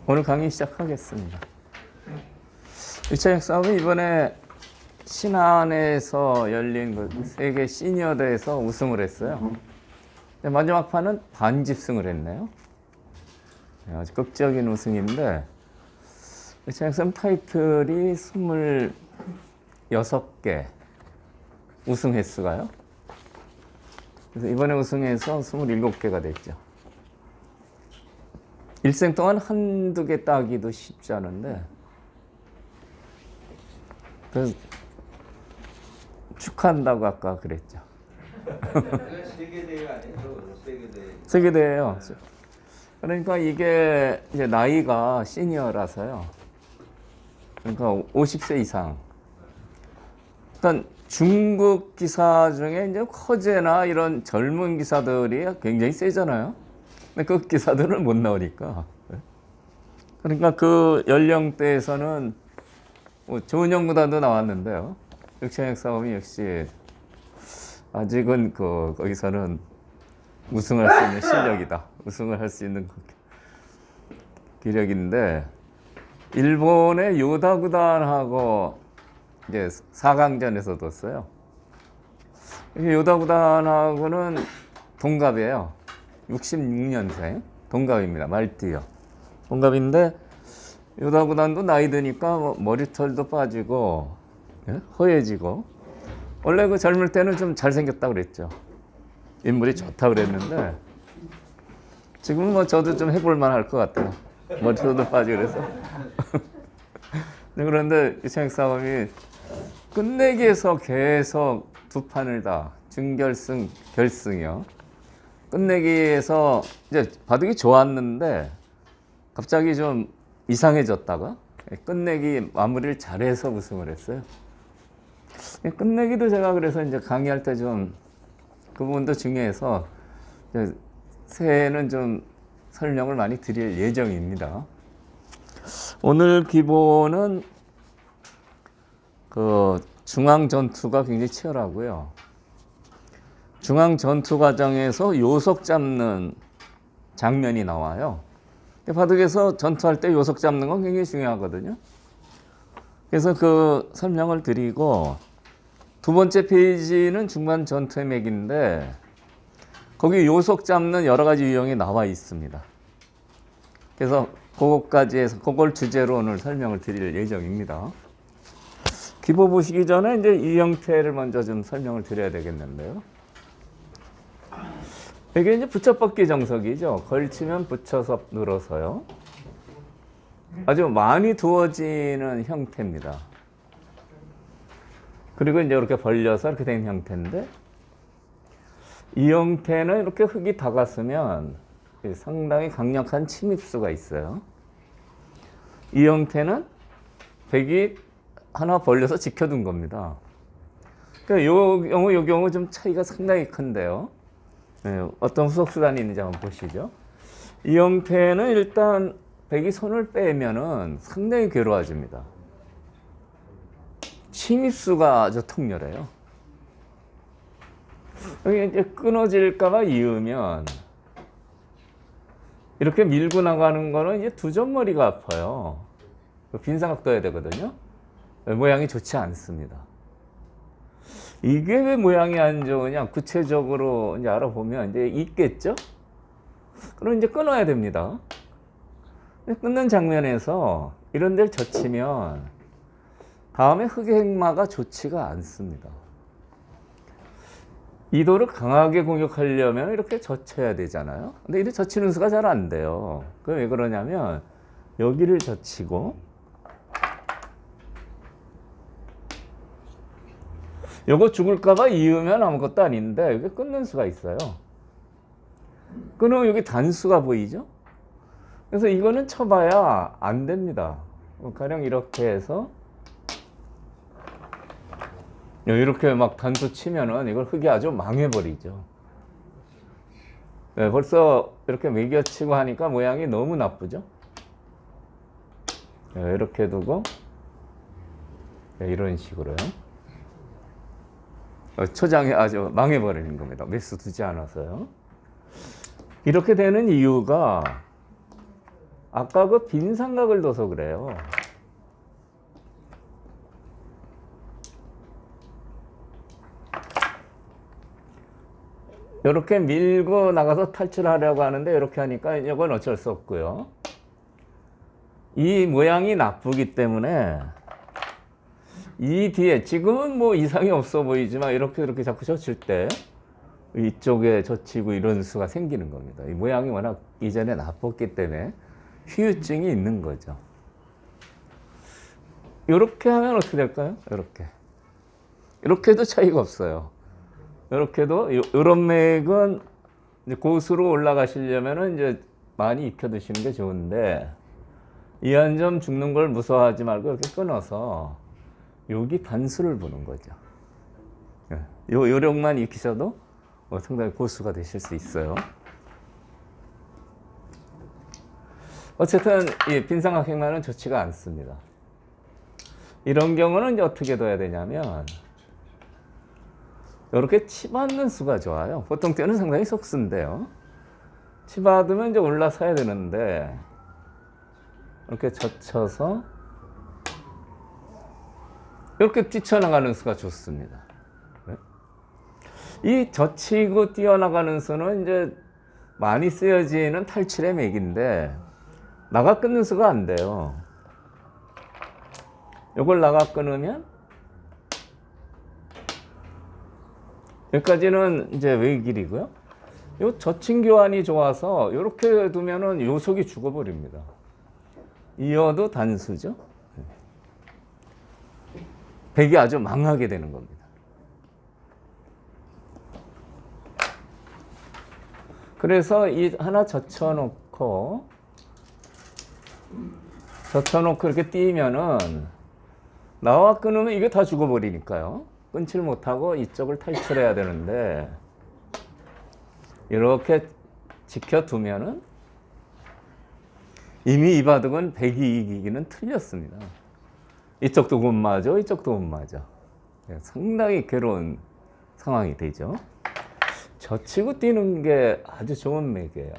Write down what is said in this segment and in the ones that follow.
오늘 강의 시작하겠습니다. 1차 역사업은 이번에 신안에서 열린 그 세계 시니어 대회에서 우승을 했어요. 마지막 판은 반집승을 했네요. 아주 극적인 우승인데 1차 역사업 타이틀이 26개 우승 횟수가요. 그래서 이번에 우승해서 27개가 됐죠. 일생 동안 한두 개 따기도 쉽지 않은데, 그래서 축하한다고 아까 그랬죠. 세계대회 아니에요? 세계대회. 세계대회요. 그러니까 이게 이제 나이가 시니어라서요. 그러니까 50세 이상. 그러니까 중국 기사 중에 이제 허재나 이런 젊은 기사들이 굉장히 세잖아요. 근데 그 기사들은 못 나오니까. 그러니까 그 연령대에서는 뭐 조은영보다도 나왔는데요. 역시역 싸움이 역시 아직은 거기서는 우승할 수 있는 실력이다. 우승을 할 수 있는 기력인데, 일본의 요다 구단하고 이제 4강전에서 뒀어요. 요다 구단하고는 동갑이에요. 66년생 동갑입니다. 말띠요. 동갑인데 요다 구단도 나이 드니까 뭐 머리털도 빠지고, 예? 허해지고, 원래 그 젊을 때는 좀 잘생겼다고 그랬죠. 인물이 좋다고 그랬는데 지금은 뭐 저도 좀 해볼 만할 것 같아요. 머리털도 빠지고 그래서. 그런데 이창익 싸움이 끝내기에서 계속 두 판을 다 준결승, 결승이요. 끝내기에서 이제 바둑이 좋았는데 갑자기 좀 이상해졌다가 끝내기 마무리를 잘해서 우승을 했어요. 끝내기도 제가 그래서 이제 강의할 때 좀 그 부분도 중요해서 새해에는 좀 설명을 많이 드릴 예정입니다. 오늘 기본은 그 중앙 전투가 굉장히 치열하고요. 중앙 전투 과정에서 요속 잡는 장면이 나와요. 바둑에서 전투할 때 요속 잡는 건 굉장히 중요하거든요. 그래서 그 설명을 드리고, 두 번째 페이지는 중간 전투의 맥인데 거기 요속 잡는 여러 가지 유형이 나와 있습니다. 그래서 그것까지 해서 그걸 주제로 오늘 설명을 드릴 예정입니다. 기보 보시기 전에 이제 이 형태를 먼저 좀 설명을 드려야 되겠는데요. 이게 이제 붙여뻗기 정석이죠. 걸치면 붙여서 늘어서요. 아주 많이 두어지는 형태입니다. 그리고 이제 이렇게 벌려서 이렇게 된 형태인데, 이 형태는 이렇게 흙이 다갔으면 상당히 강력한 침입수가 있어요. 이 형태는 백이 하나 벌려서 지켜둔 겁니다. 그러니까 요 경우 좀 차이가 상당히 큰데요. 네, 어떤 후속수단이 있는지 한번 보시죠. 이 형태는 일단 백이 손을 빼면은 상당히 괴로워집니다. 침입수가 아주 통렬해요. 여기 이제 끊어질까봐 이으면 이렇게 밀고 나가는 거는 이제 두 점머리가 아파요. 빈사각 둬야 되거든요. 모양이 좋지 않습니다. 이게 왜 모양이 안 좋으냐? 구체적으로 이제 알아보면 이제 있겠죠? 그럼 이제 끊어야 됩니다. 끊는 장면에서 이런 데를 젖히면 다음에 흑의 행마가 좋지가 않습니다. 이도를 강하게 공격하려면 이렇게 젖혀야 되잖아요. 근데 이렇게 젖히는 수가 잘 안 돼요. 그게 왜 그러냐면 여기를 젖히고 요거 죽을까봐 이으면 아무것도 아닌데 여기 끊는 수가 있어요. 끊으면 여기 단수가 보이죠? 그래서 이거는 쳐봐야 안 됩니다. 가령 이렇게 해서 이렇게 막 단수 치면은 이걸 흙이 아주 망해버리죠. 네, 벌써 이렇게 매겨치고 하니까 모양이 너무 나쁘죠? 네, 이렇게 두고 네, 이런 식으로요. 초장이 아주 망해버리는 겁니다. 매수 두지 않아서요. 이렇게 되는 이유가 아까 그 빈 삼각을 둬서 그래요. 이렇게 밀고 나가서 탈출하려고 하는데 이렇게 하니까 이건 어쩔 수 없고요. 이 모양이 나쁘기 때문에 이 뒤에 지금은 뭐 이상이 없어 보이지만 이렇게 자꾸 젖힐 때 이쪽에 젖히고 이런 수가 생기는 겁니다. 이 모양이 워낙 이전에 나빴기 때문에 후유증이 있는 거죠. 이렇게 하면 어떻게 될까요? 이렇게도 차이가 없어요. 이렇게도 이런 맥은 이제 고수로 올라가시려면은 이제 많이 익혀두시는 게 좋은데 이 한 점 죽는 걸 무서워하지 말고 이렇게 끊어서 여기 단수를 보는 거죠. 요 요령만 익히셔도 상당히 고수가 되실 수 있어요. 어쨌든 이 빈삼각형만은 좋지가 않습니다. 이런 경우는 이제 어떻게 둬야 되냐면 이렇게 치받는 수가 좋아요. 보통 때는 상당히 속수인데요. 치받으면 이제 올라서야 되는데 이렇게 젖혀서 이렇게 뛰쳐나가는 수가 좋습니다. 이 젖히고 뛰어나가는 수는 이제 많이 쓰여지는 탈출의 맥인데 나가 끊는 수가 안 돼요. 이걸 나가 끊으면 여기까지는 이제 외길이고요. 요 젖힌 교환이 좋아서 이렇게 두면은 요속이 죽어버립니다. 이어도 단수죠. 백이 아주 망하게 되는 겁니다. 그래서 이 하나 젖혀놓고 이렇게 띄면은 나와 끊으면 이게 다 죽어버리니까요. 끊질 못하고 이쪽을 탈출해야 되는데 이렇게 지켜두면은 이미 이 바둑은 백이 이기기는 틀렸습니다. 이쪽도 못 맞아, 이쪽도 못 맞아. 상당히 괴로운 상황이 되죠. 젖히고 뛰는 게 아주 좋은 맥이에요.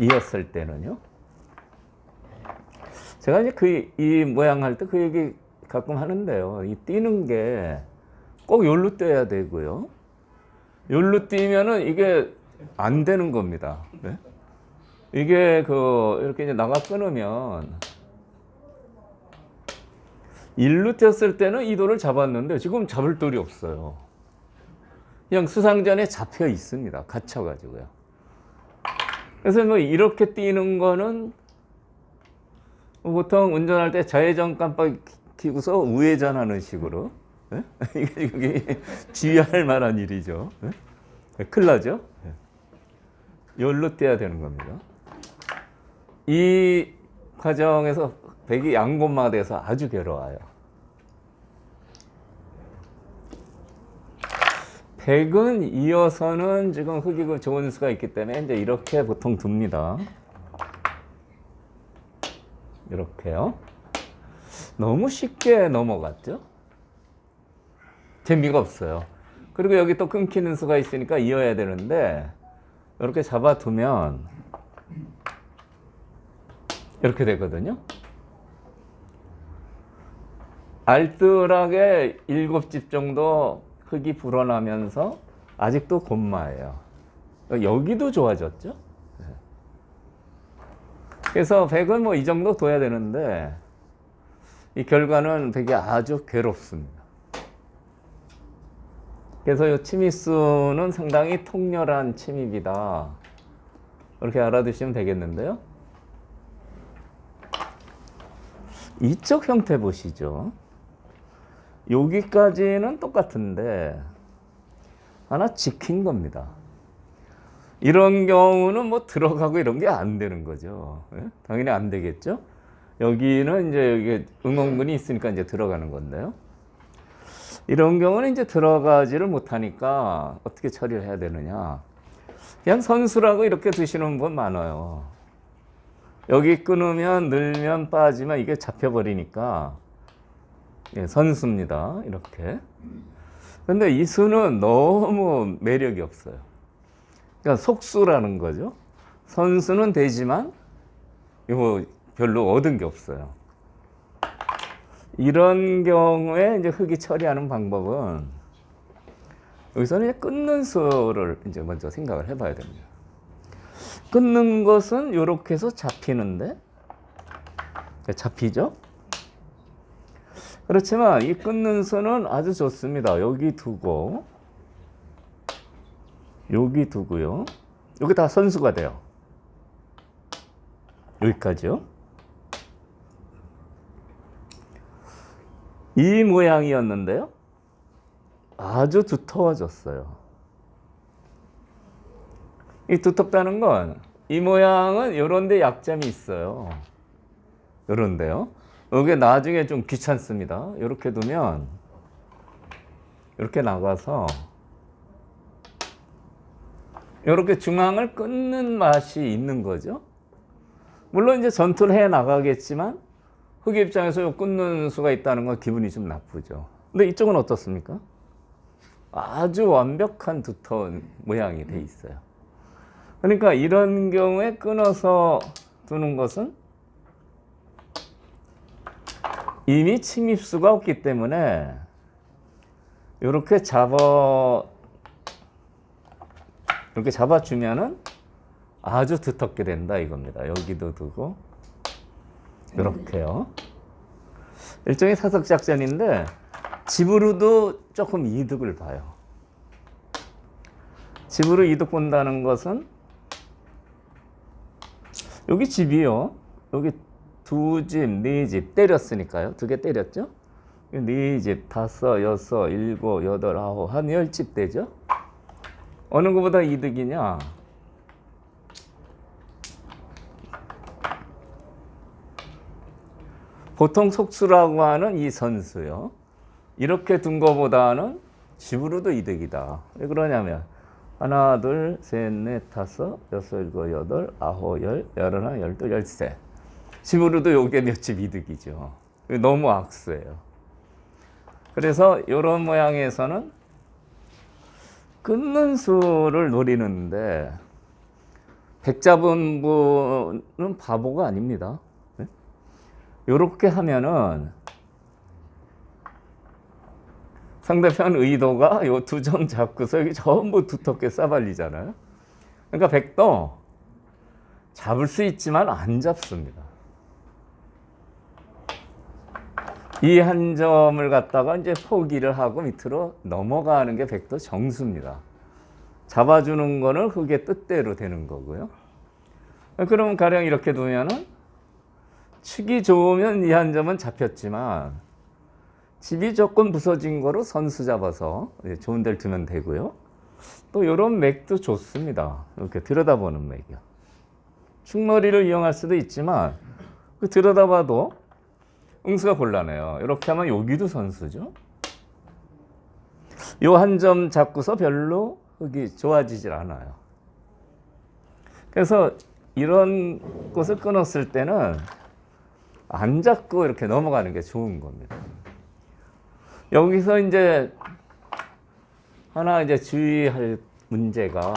이었을 때는요. 제가 이제 이 모양 할 때 그 얘기 가끔 하는데요. 이 뛰는 게 꼭 요로 뛰어야 되고요. 요로 뛰면은 이게 안 되는 겁니다. 네? 이게 이렇게 이제 나가 끊으면 일로 뛰었을 때는 이 돌을 잡았는데 지금 잡을 돌이 없어요. 그냥 수상전에 잡혀 있습니다. 갇혀가지고요. 그래서 뭐 이렇게 뛰는 거는 보통 운전할 때 좌회전 깜빡 켜고서 우회전하는 식으로 이게 주의할 만한 일이죠. 큰일 나죠. 여기로 뛰어야 되는 겁니다. 이 과정에서 백이 양곳마가 돼서 아주 괴로워요. 백은 이어서는 지금 흑이 좋은 수가 있기 때문에 이제 이렇게 보통 둡니다. 이렇게요. 너무 쉽게 넘어갔죠? 재미가 없어요. 그리고 여기 또 끊기는 수가 있으니까 이어야 되는데 이렇게 잡아두면 이렇게 되거든요. 알뜰하게 7집 정도 흙이 불어나면서 아직도 곤마예요. 여기도 좋아졌죠? 그래서 백은 뭐 이 정도 둬야 되는데 이 결과는 백이 아주 괴롭습니다. 그래서 이 침입수는 상당히 통렬한 침입이다. 이렇게 알아두시면 되겠는데요. 이쪽 형태 보시죠. 여기까지는 똑같은데 하나 지킨 겁니다. 이런 경우는 뭐 들어가고 이런 게 안 되는 거죠. 당연히 안 되겠죠. 여기는 이제 여기 응원군이 있으니까 이제 들어가는 건데요. 이런 경우는 이제 들어가지를 못하니까 어떻게 처리를 해야 되느냐. 그냥 선수라고 이렇게 두시는 분 많아요. 여기 끊으면 늘면 빠지면 이게 잡혀버리니까 선수입니다. 이렇게. 근데 이 수는 너무 매력이 없어요. 그러니까 속수라는 거죠. 선수는 되지만 이거 별로 얻은 게 없어요. 이런 경우에 이제 흙이 처리하는 방법은 여기서는 이제 끊는 수를 이제 먼저 생각을 해봐야 됩니다. 끊는 것은 이렇게 해서 잡히는데 잡히죠? 그렇지만 이 끊는 수는 아주 좋습니다. 여기 두고 여기 두고요. 여기 다 선수가 돼요. 여기까지요. 이 모양이었는데요. 아주 두터워졌어요. 이 두텁다는 건 이 모양은 이런 데 약점이 있어요. 이런데요. 이게 나중에 좀 귀찮습니다. 이렇게 두면 이렇게 나가서 이렇게 중앙을 끊는 맛이 있는 거죠. 물론 이제 전투를 해 나가겠지만 흙의 입장에서 끊는 수가 있다는 건 기분이 좀 나쁘죠. 근데 이쪽은 어떻습니까? 아주 완벽한 두터운 모양이 돼 있어요. 그러니까 이런 경우에 끊어서 두는 것은 이미 침입수가 없기 때문에 이렇게 잡아주면은 아주 두텁게 된다 이겁니다. 여기도 두고 이렇게요. 일종의 사석 작전인데 집으로도 조금 이득을 봐요. 집으로 이득 본다는 것은 여기 집이요. 여기 두 집, 네 집 때렸으니까요. 두 개 때렸죠? 네 집, 다섯, 여섯, 일곱, 여덟, 아홉, 한 10집 되죠? 어느 것보다 이득이냐? 보통 속수라고 하는 이 선수요. 이렇게 둔 것보다는 집으로도 이득이다. 왜 그러냐면 하나, 둘, 셋, 넷, 다섯, 여섯, 일곱, 여덟, 아홉, 열, 열하나, 열둘, 열세. 집으로도 요게 몇 집 이득이죠. 너무 악수예요. 그래서 이런 모양에서는 끊는 수를 노리는데 백 잡은 분은 바보가 아닙니다. 이렇게 하면은 상대편 의도가 요 두 점 잡고서 여기 전부 두텁게 싸발리잖아요. 그러니까 백도 잡을 수 있지만 안 잡습니다. 이 한 점을 갖다가 이제 포기를 하고 밑으로 넘어가는 게 백도 정수입니다. 잡아주는 거는 흙의 뜻대로 되는 거고요. 그러면 가령 이렇게 두면은 치기 좋으면 이 한 점은 잡혔지만 집이 조금 부서진 거로 선수 잡아서 좋은 데를 두면 되고요. 또 이런 맥도 좋습니다. 이렇게 들여다보는 맥이요. 충머리를 이용할 수도 있지만 그 들여다봐도 응수가 곤란해요. 이렇게 하면 여기도 선수죠. 요 한 점 잡고서 별로 흙이 좋아지질 않아요. 그래서 이런 것을 끊었을 때는 안 잡고 이렇게 넘어가는 게 좋은 겁니다. 여기서 이제 하나 이제 주의할 문제가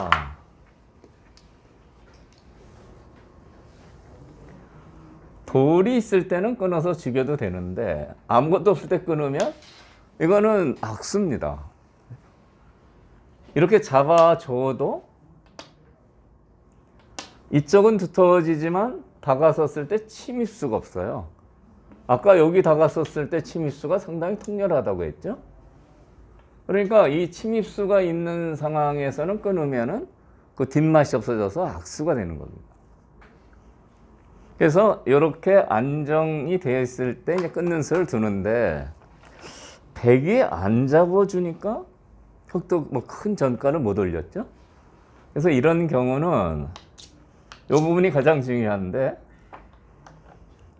돌이 있을 때는 끊어서 죽여도 되는데 아무것도 없을 때 끊으면 이거는 악수입니다. 이렇게 잡아줘도 이쪽은 두터워지지만 다가섰을 때 침입수가 없어요. 아까 여기 다가섰을 때 침입수가 상당히 통렬하다고 했죠. 그러니까 이 침입수가 있는 상황에서는 끊으면은 그 뒷맛이 없어져서 악수가 되는 겁니다. 그래서 이렇게 안정이 되어 있을 때 이제 끊는 수를 두는데 백이 안 잡아주니까 흙도 뭐 큰 전가를 못 올렸죠. 그래서 이런 경우는 이 부분이 가장 중요한데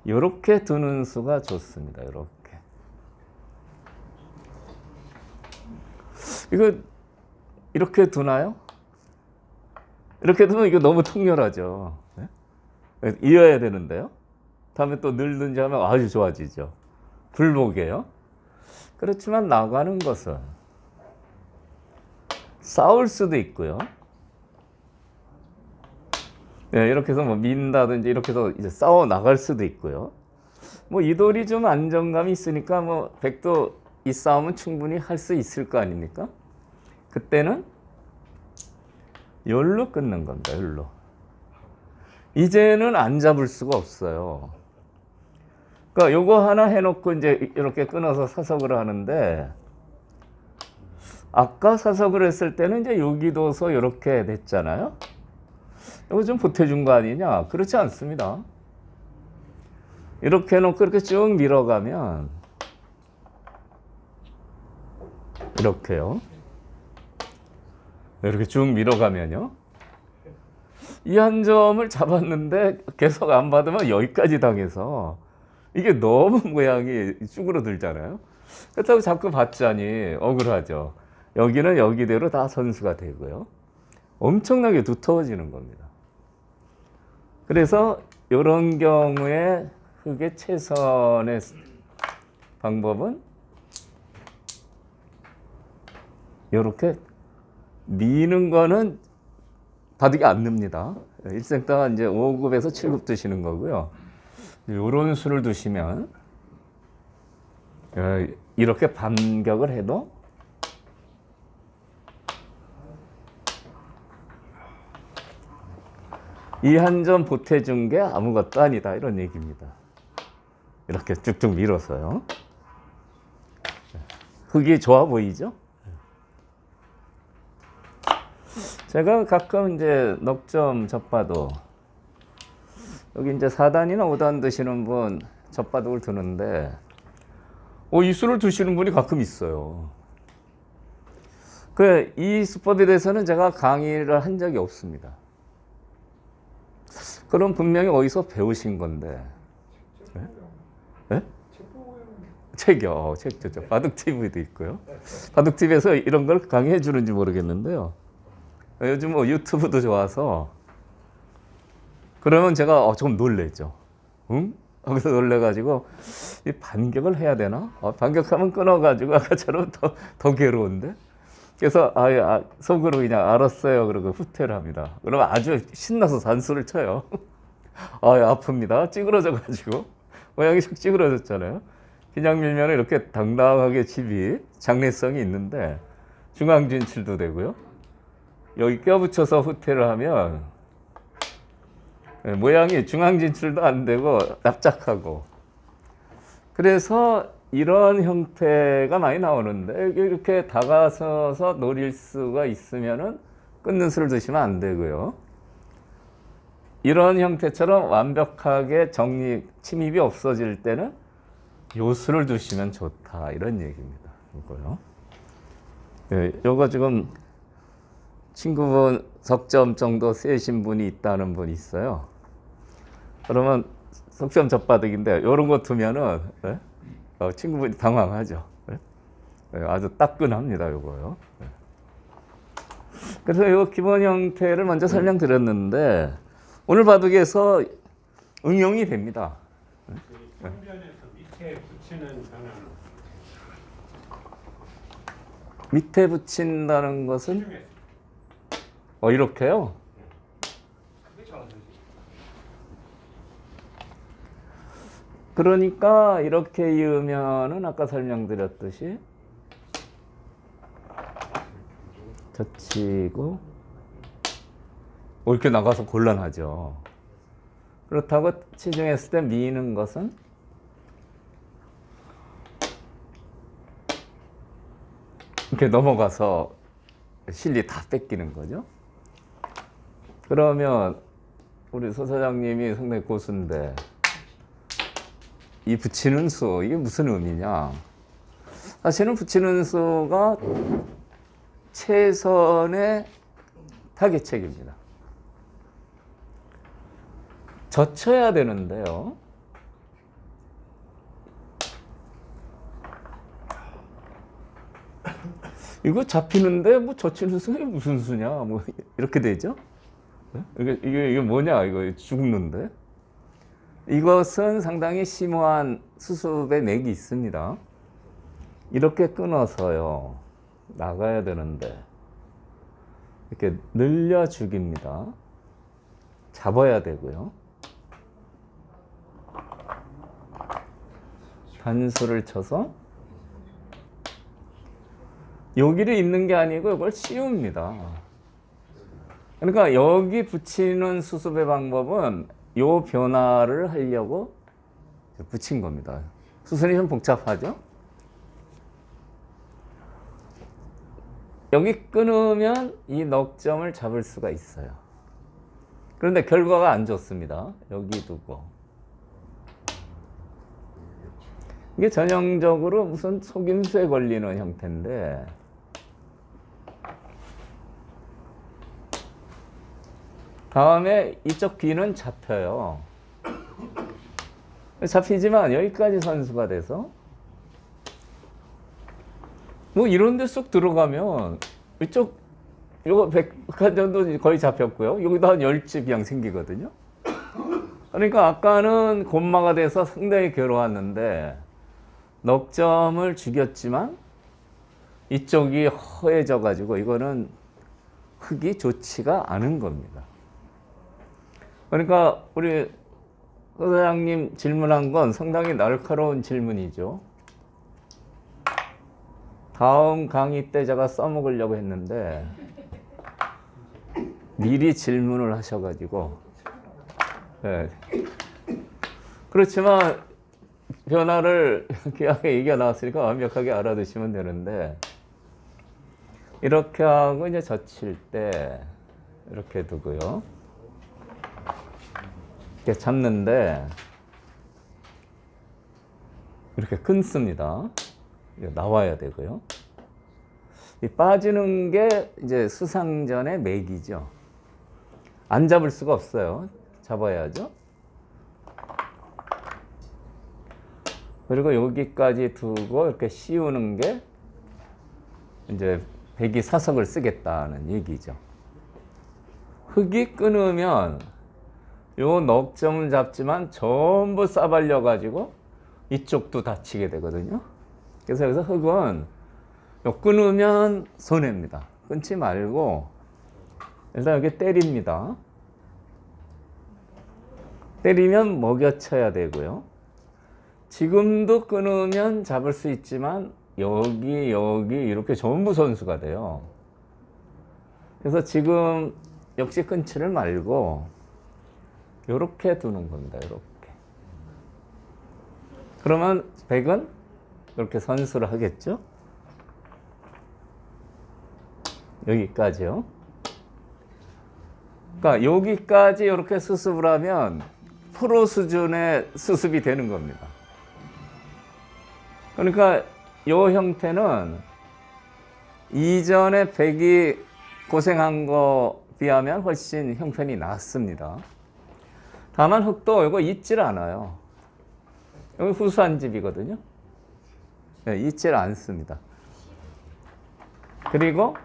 이렇게 두는 수가 좋습니다. 이거 이렇게 두나요? 이렇게 두면 이거 너무 통렬하죠. 네? 이어야 되는데요. 다음에 또 늘든지 하면 아주 좋아지죠. 불복이에요. 그렇지만 나가는 것은 싸울 수도 있고요. 네, 이렇게 해서 뭐 민다든지 이렇게 해서 이제 싸워 나갈 수도 있고요. 뭐 이 돌이 좀 안정감이 있으니까 뭐 백도 이 싸움은 충분히 할 수 있을 거 아닙니까? 그때는 열로 끊는 겁니다. 열로. 이제는 안 잡을 수가 없어요. 그러니까 요거 하나 해놓고 이제 이렇게 끊어서 사석을 하는데, 아까 사석을 했을 때는 이제 여기도서 이렇게 됐잖아요. 이거 좀 보태준 거 아니냐? 그렇지 않습니다. 이렇게 해놓고 이렇게 쭉 밀어가면 이렇게요. 이렇게 쭉 밀어가면요. 이 한 점을 잡았는데 계속 안 받으면 여기까지 당해서 이게 너무 모양이 쭈그러들잖아요. 그렇다고 자꾸 받자니 억울하죠. 여기는 여기대로 다 선수가 되고요. 엄청나게 두터워지는 겁니다. 그래서 이런 경우에 흙의 최선의 방법은 이렇게 미는 거는 바둑이 안 늡니다. 일생동안 이제 5급에서 7급 두시는 거고요. 이런 수를 두시면 이렇게 반격을 해도 이 한 점 보태준 게 아무것도 아니다, 이런 얘기입니다. 이렇게 쭉쭉 밀어서요. 흙이 좋아 보이죠? 제가 가끔 이제 넉점 젖바둑, 여기 이제 4단이나 5단 드시는 분 젖바둑을 두는데, 이 수를 두시는 분이 가끔 있어요. 이 수법에 대해서는 제가 강의를 한 적이 없습니다. 그럼 분명히 어디서 배우신 건데. 네? 네? 책이요. 책 바둑 TV도 있고요. 바둑 TV에서 이런 걸 강의해 주는지 모르겠는데요. 요즘 뭐 유튜브도 좋아서 그러면 제가 좀 놀래죠. 응? 하면서 놀래가지고 이 반격을 해야 되나? 반격하면 끊어가지고 아까처럼 더 괴로운데. 그래서 속으로 그냥 알았어요. 그러고 후퇴를 합니다. 그러면 아주 신나서 단수를 쳐요. 아픕니다. 찌그러져가지고 모양이 쑥 찌그러졌잖아요. 그냥 밀면 이렇게 당당하게 집이 장래성이 있는데 중앙 진출도 되고요. 여기 껴붙여서 후퇴를 하면 모양이 중앙 진출도 안 되고 납작하고, 그래서 이런 형태가 많이 나오는데 이렇게 다가서서 노릴 수가 있으면은 끊는 수를 드시면 안 되고요. 이런 형태처럼 완벽하게 침입이 없어질 때는 요 수를 두시면 좋다, 이런 얘기입니다. 이거요. 요거 지금 친구분 석점 정도 세신 분이 있다는 분이 있어요. 그러면 석점 젖바둑인데 이런 거 두면은 친구분이 당황하죠. 아주 따끈합니다, 요거요. 그래서 이 기본 형태를 먼저 설명드렸는데 오늘 바둑에서 응용이 됩니다. 상변에서 밑에 붙이는 변화는 밑에 붙인다는 것은 이렇게요. 그러니까 이렇게 이으면은 아까 설명드렸듯이 젖히고 이렇게 나가서 곤란하죠. 그렇다고 치중했을 때 미는 것은 이렇게 넘어가서 실리 다 뺏기는 거죠. 그러면 우리 소 사장님이 상당히 고수인데 이 붙이는 수, 이게 무슨 의미냐? 사실은 붙이는 수가 최선의 타겟책입니다. 젖혀야 되는데요. 이거 잡히는데 뭐 젖히는 수가 무슨 수냐? 뭐 이렇게 되죠? 이게 뭐냐? 이거 죽는데? 이것은 상당히 심오한 수습의 맥이 있습니다. 이렇게 끊어서요. 나가야 되는데 이렇게 늘려 죽입니다. 잡아야 되고요. 단수를 쳐서 여기를 잇는 게 아니고 이걸 씌웁니다. 그러니까 여기 붙이는 수습의 방법은 요 변화를 하려고 붙인 겁니다. 수순이 좀 복잡하죠? 여기 끊으면 이 넉점을 잡을 수가 있어요. 그런데 결과가 안 좋습니다. 여기 두고. 이게 전형적으로 무슨 속임수에 걸리는 형태인데, 다음에 이쪽 B는 잡혀요. 잡히지만 여기까지 선수가 돼서 뭐 이런 데 쑥 들어가면 이쪽 요거 100칸 정도 거의 잡혔고요. 여기도 한 10집 이상 생기거든요. 그러니까 아까는 곰마가 돼서 상당히 괴로웠는데 넉점을 죽였지만 이쪽이 허해져 가지고 이거는 흙이 좋지가 않은 겁니다. 그러니까 우리 소장님 질문한 건 상당히 날카로운 질문이죠. 다음 강의 때 제가 써먹으려고 했는데 미리 질문을 하셔가지고, 네. 그렇지만 변화를 귀하게 얘기가 나왔으니까 완벽하게 알아두시면 되는데, 이렇게 하고 이제 젖힐 때 이렇게 두고요. 이렇게 잡는데 이렇게 끊습니다. 나와야 되고요. 이 빠지는 게 이제 수상전의 맥이죠. 안 잡을 수가 없어요. 잡아야죠. 그리고 여기까지 두고 이렇게 씌우는 게 이제 백이 사석을 쓰겠다는 얘기죠. 흙이 끊으면 요 넉점을 잡지만 전부 싸발려 가지고 이쪽도 다치게 되거든요. 그래서 여기서 흙은 요 끊으면 손해입니다. 끊지 말고 일단 여기 때립니다. 때리면 먹여쳐야 되고요. 지금도 끊으면 잡을 수 있지만 여기 이렇게 전부 선수가 돼요. 그래서 지금 역시 끊지를 말고 이렇게 두는 겁니다. 이렇게. 그러면 백은 이렇게 선수를 하겠죠. 여기까지요. 그러니까 여기까지 이렇게 수습을 하면 프로 수준의 수습이 되는 겁니다. 그러니까 이 형태는 이전에 백이 고생한 거 비하면 훨씬 형편이 낫습니다. 다만 흙도 이거 잊질 않아요. 여기 후수한 집이거든요. 네, 잊질 않습니다. 그리고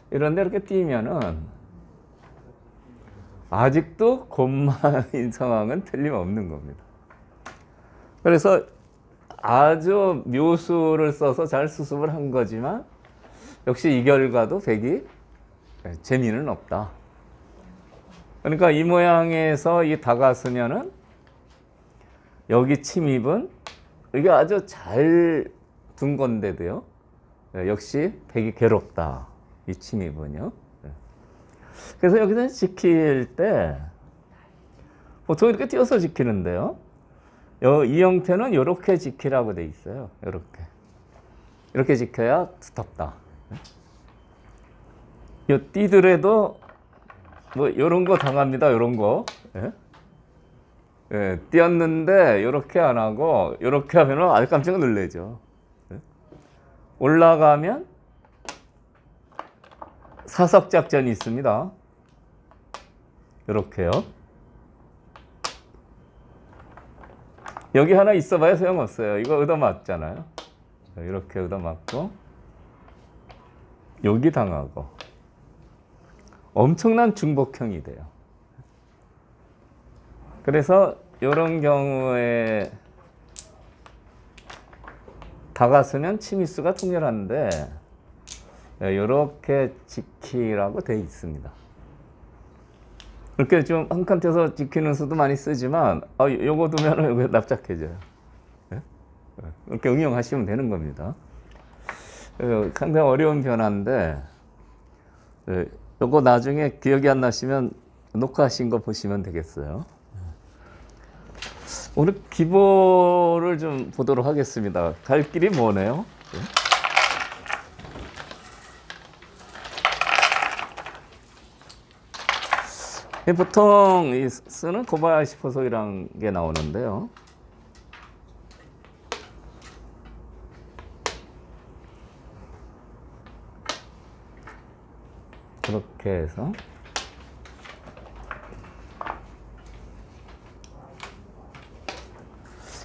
이런데 이렇게 띄면은 아직도 곰마인 상황은 틀림없는 겁니다. 그래서 아주 묘수를 써서 잘 수습을 한 거지만 역시 이 결과도 백이 재미는 없다. 그러니까 이 모양에서 이 다가서면은 여기 침입은 이게 아주 잘 둔 건데도요. 역시 백이 괴롭다. 이 침입은요. 그래서 여기서 지킬 때 보통 이렇게 띄어서 지키는데요. 이 형태는 이렇게 지키라고 돼 있어요. 이렇게 지켜야 두텁다. 이 띠들에도 뭐 이런 거 당합니다. 이런 거. 예? 예, 띄었는데 이렇게 안 하고 이렇게 하면은 아주 깜짝 놀라죠. 예? 올라가면 사석 작전이 있습니다. 이렇게요. 여기 하나 있어봐야 소용없어요. 이거 얻어맞잖아요. 이렇게 얻어맞고 여기 당하고 엄청난 중복형이 돼요. 그래서 이런 경우에 다가서면 침입수가 통렬한데 이렇게 지키라고 되어 있습니다. 이렇게 좀 한 칸에서 지키는 수도 많이 쓰지만 요거 두면은 요거 납작해져요. 예? 이렇게 응용하시면 되는 겁니다. 상당히 어려운 변화인데 요거 나중에 기억이 안 나시면 녹화하신 거 보시면 되겠어요. 오늘 기보를 좀 보도록 하겠습니다. 갈 길이 뭐네요? 보통 쓰는 고바야시 포석이라는 게 나오는데요. 그렇게 해서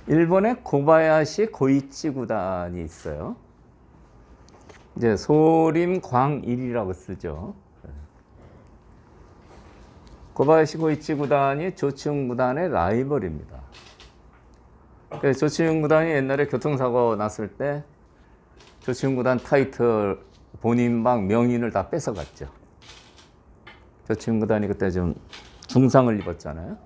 일본의 고바야시 고이치 구단이 있어요. 이제 소림 광일이라고 쓰죠. 고바야시 고이치 구단이 조치훈 구단의 라이벌입니다. 조치훈 구단이 옛날에 교통사고 났을 때 조치훈 구단 타이틀 본인방 명인을 다 뺏어갔죠. 조치훈 구단이 그때 좀 중상을 입었잖아요.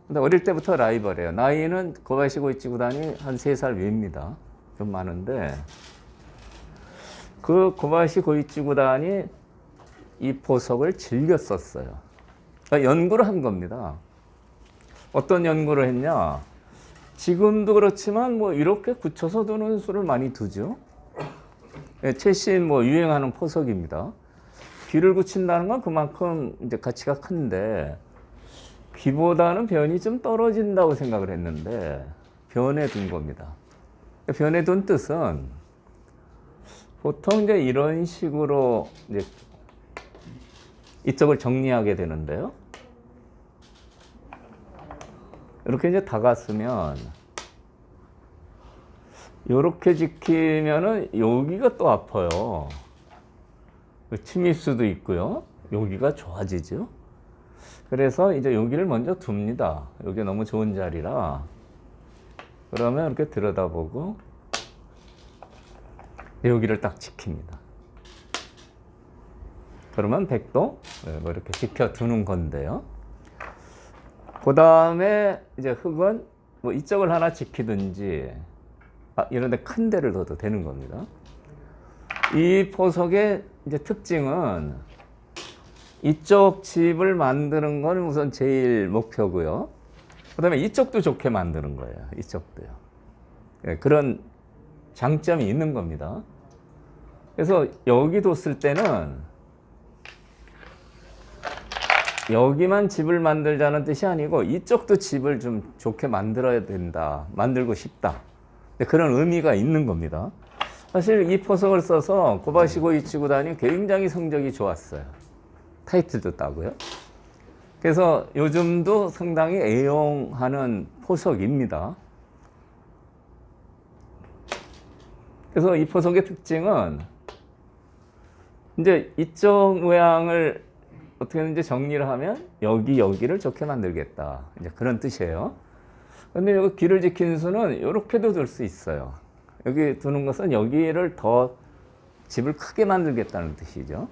근데 어릴 때부터 라이벌이에요. 나이는 고바야시 고이치 구단이 한 3살 위입니다. 좀 많은데 그 고바야시 고이치 구단이 이 포석을 즐겨 썼어요. 그러니까 연구를 한 겁니다. 어떤 연구를 했냐? 지금도 그렇지만 뭐 이렇게 굳혀서 두는 수를 많이 두죠. 최신 뭐 유행하는 포석입니다. 귀를 굳힌다는 건 그만큼 이제 가치가 큰데 귀보다는 변이 좀 떨어진다고 생각을 했는데 변에 둔 겁니다. 변에 둔 뜻은 보통 이제 이런 식으로 이제 이쪽을 정리하게 되는데요. 이렇게 이제 다갔으면 이렇게 지키면은 여기가 또 아파요. 침일 수도 있고요. 여기가 좋아지죠. 그래서 이제 여기를 먼저 둡니다. 여기 너무 좋은 자리라. 그러면 이렇게 들여다보고 여기를 딱 지킵니다. 그러면 100도 뭐 이렇게 지켜두는 건데요. 그 다음에 이제 흙은 뭐 이쪽을 하나 지키든지 이런 데 큰 데를 둬도 되는 겁니다. 이 포석의 이제 특징은 이쪽 집을 만드는 건 우선 제일 목표고요. 그 다음에 이쪽도 좋게 만드는 거예요. 이쪽도요. 그런 장점이 있는 겁니다. 그래서 여기 뒀을 때는 여기만 집을 만들자는 뜻이 아니고 이쪽도 집을 좀 좋게 만들어야 된다. 만들고 싶다. 그런 의미가 있는 겁니다. 사실 이 포석을 써서 고바야시 고이치 구단이 굉장히 성적이 좋았어요. 타이틀도 따고요. 그래서 요즘도 상당히 애용하는 포석입니다. 그래서 이 포석의 특징은 이제 이쪽 모양을 어떻게든 이제 정리를 하면 여기를 좋게 만들겠다. 이제 그런 뜻이에요. 근데 여기 귀를 지킨 수는 이렇게도 둘 수 있어요. 여기 두는 것은 여기를 더 집을 크게 만들겠다는 뜻이죠.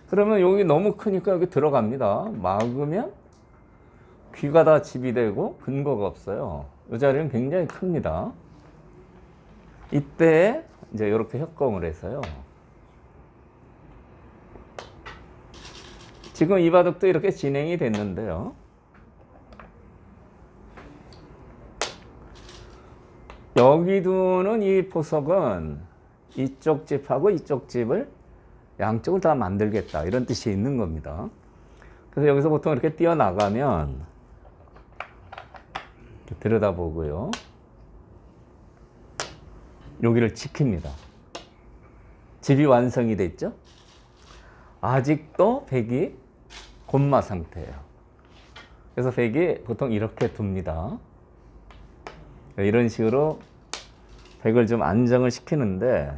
그러면 여기 너무 크니까 여기 들어갑니다. 막으면 귀가 다 집이 되고 근거가 없어요. 이 자리는 굉장히 큽니다. 이때 이제 이렇게 협공을 해서요. 지금 이 바둑도 이렇게 진행이 됐는데요. 여기 두는 이 포석은 이쪽 집하고 이쪽 집을 양쪽을 다 만들겠다 이런 뜻이 있는 겁니다. 그래서 여기서 보통 이렇게 뛰어나가면 이렇게 들여다보고요. 여기를 지킵니다. 집이 완성이 됐죠? 아직도 백이 곤마 상태예요. 그래서 백이 보통 이렇게 둡니다. 이런 식으로 백을 좀 안정을 시키는데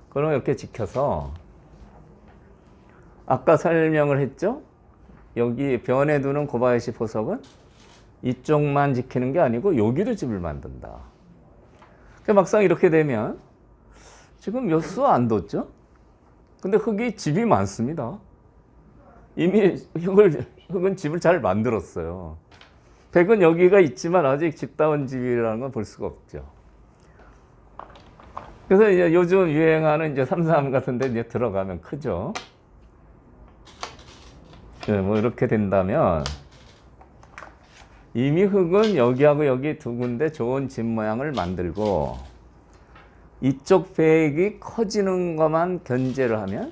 그럼 이렇게 지켜서 아까 설명을 했죠? 여기 변에 두는 고바야시 포석은 이쪽만 지키는 게 아니고 여기도 집을 만든다. 막상 이렇게 되면 지금 몇 수 안 뒀죠? 근데 흙이 집이 많습니다. 이미 흙을 흙은 집을 잘 만들었어요. 백은 여기가 있지만 아직 집다운 집이라는 건 볼 수가 없죠. 그래서 이제 요즘 유행하는 이제 3.3 같은 데 이제 들어가면 크죠. 네, 뭐 이렇게 된다면 이미 흙은 여기하고 여기 두 군데 좋은 집 모양을 만들고 이쪽 백이 커지는 것만 견제를 하면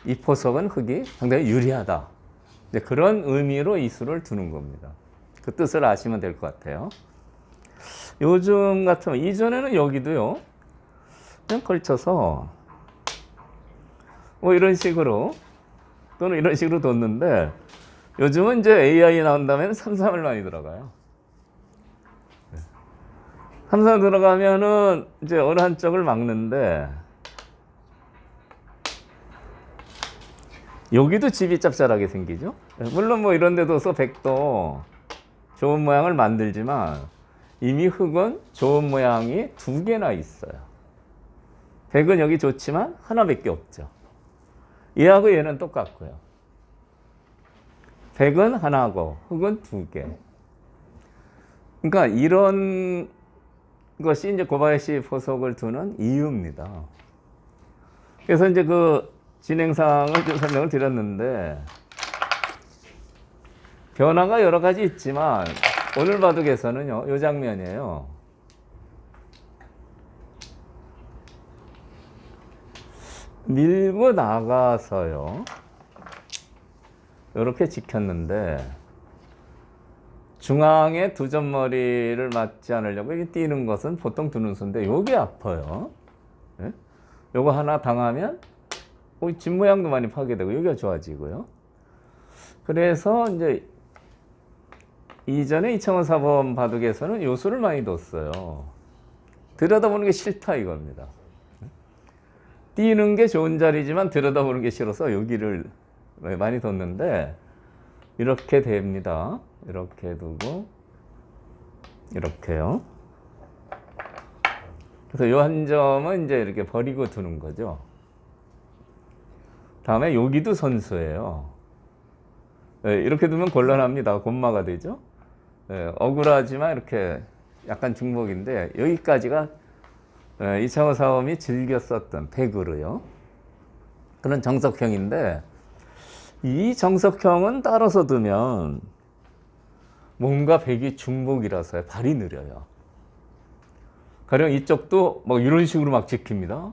이 포석은 흙이 상당히 유리하다. 이제 그런 의미로 이 수를 두는 겁니다. 그 뜻을 아시면 될 것 같아요. 요즘 같으면 이전에는 여기도요. 그냥 걸쳐서 뭐 이런 식으로 또는 이런 식으로 뒀는데 요즘은 이제 AI 나온 다음에는 3.3을 많이 들어가요. 3.3 들어가면은 이제 어느 한쪽을 막는데 여기도 집이 짭짤하게 생기죠. 물론 뭐 이런 데 둬서 백도 좋은 모양을 만들지만 이미 흙은 좋은 모양이 두 개나 있어요. 백은 여기 좋지만 하나밖에 없죠. 얘하고 얘는 똑같고요. 백은 하나고 흙은 두 개. 그러니까 이런 것이 이제 고바야시 포석을 두는 이유입니다. 그래서 이제 그 진행사항을 좀 설명을 드렸는데 변화가 여러 가지 있지만 오늘 바둑에서는요, 이 장면이에요. 밀고 나가서요. 이렇게 지켰는데 중앙에 두 점머리를 맞지 않으려고 이렇게 뛰는 것은 보통 두는 수인데 요게 아파요. 네? 요거 하나 당하면 집 모양도 많이 파괴되고 여기가 좋아지고요. 그래서 이제 이전에 이창호 사범 바둑에서는 요 수를 많이 뒀어요. 들여다보는 게 싫다 이겁니다. 뛰는 게 좋은 자리지만 들여다보는 게 싫어서 여기를 많이 뒀는데 이렇게 됩니다. 이렇게 두고 이렇게요. 그래서 요 한 점은 이제 이렇게 버리고 두는 거죠. 다음에 여기도 선수예요. 이렇게 두면 곤란합니다. 곤마가 되죠. 억울하지만 이렇게 약간 중복인데 여기까지가 이창호 사범이 즐겨 썼던 백으로요. 그런 정석형인데 이 정석형은 따라서 두면 뭔가 백이 중복이라서 발이 느려요. 가령 이쪽도 막 이런 식으로 막 지킵니다.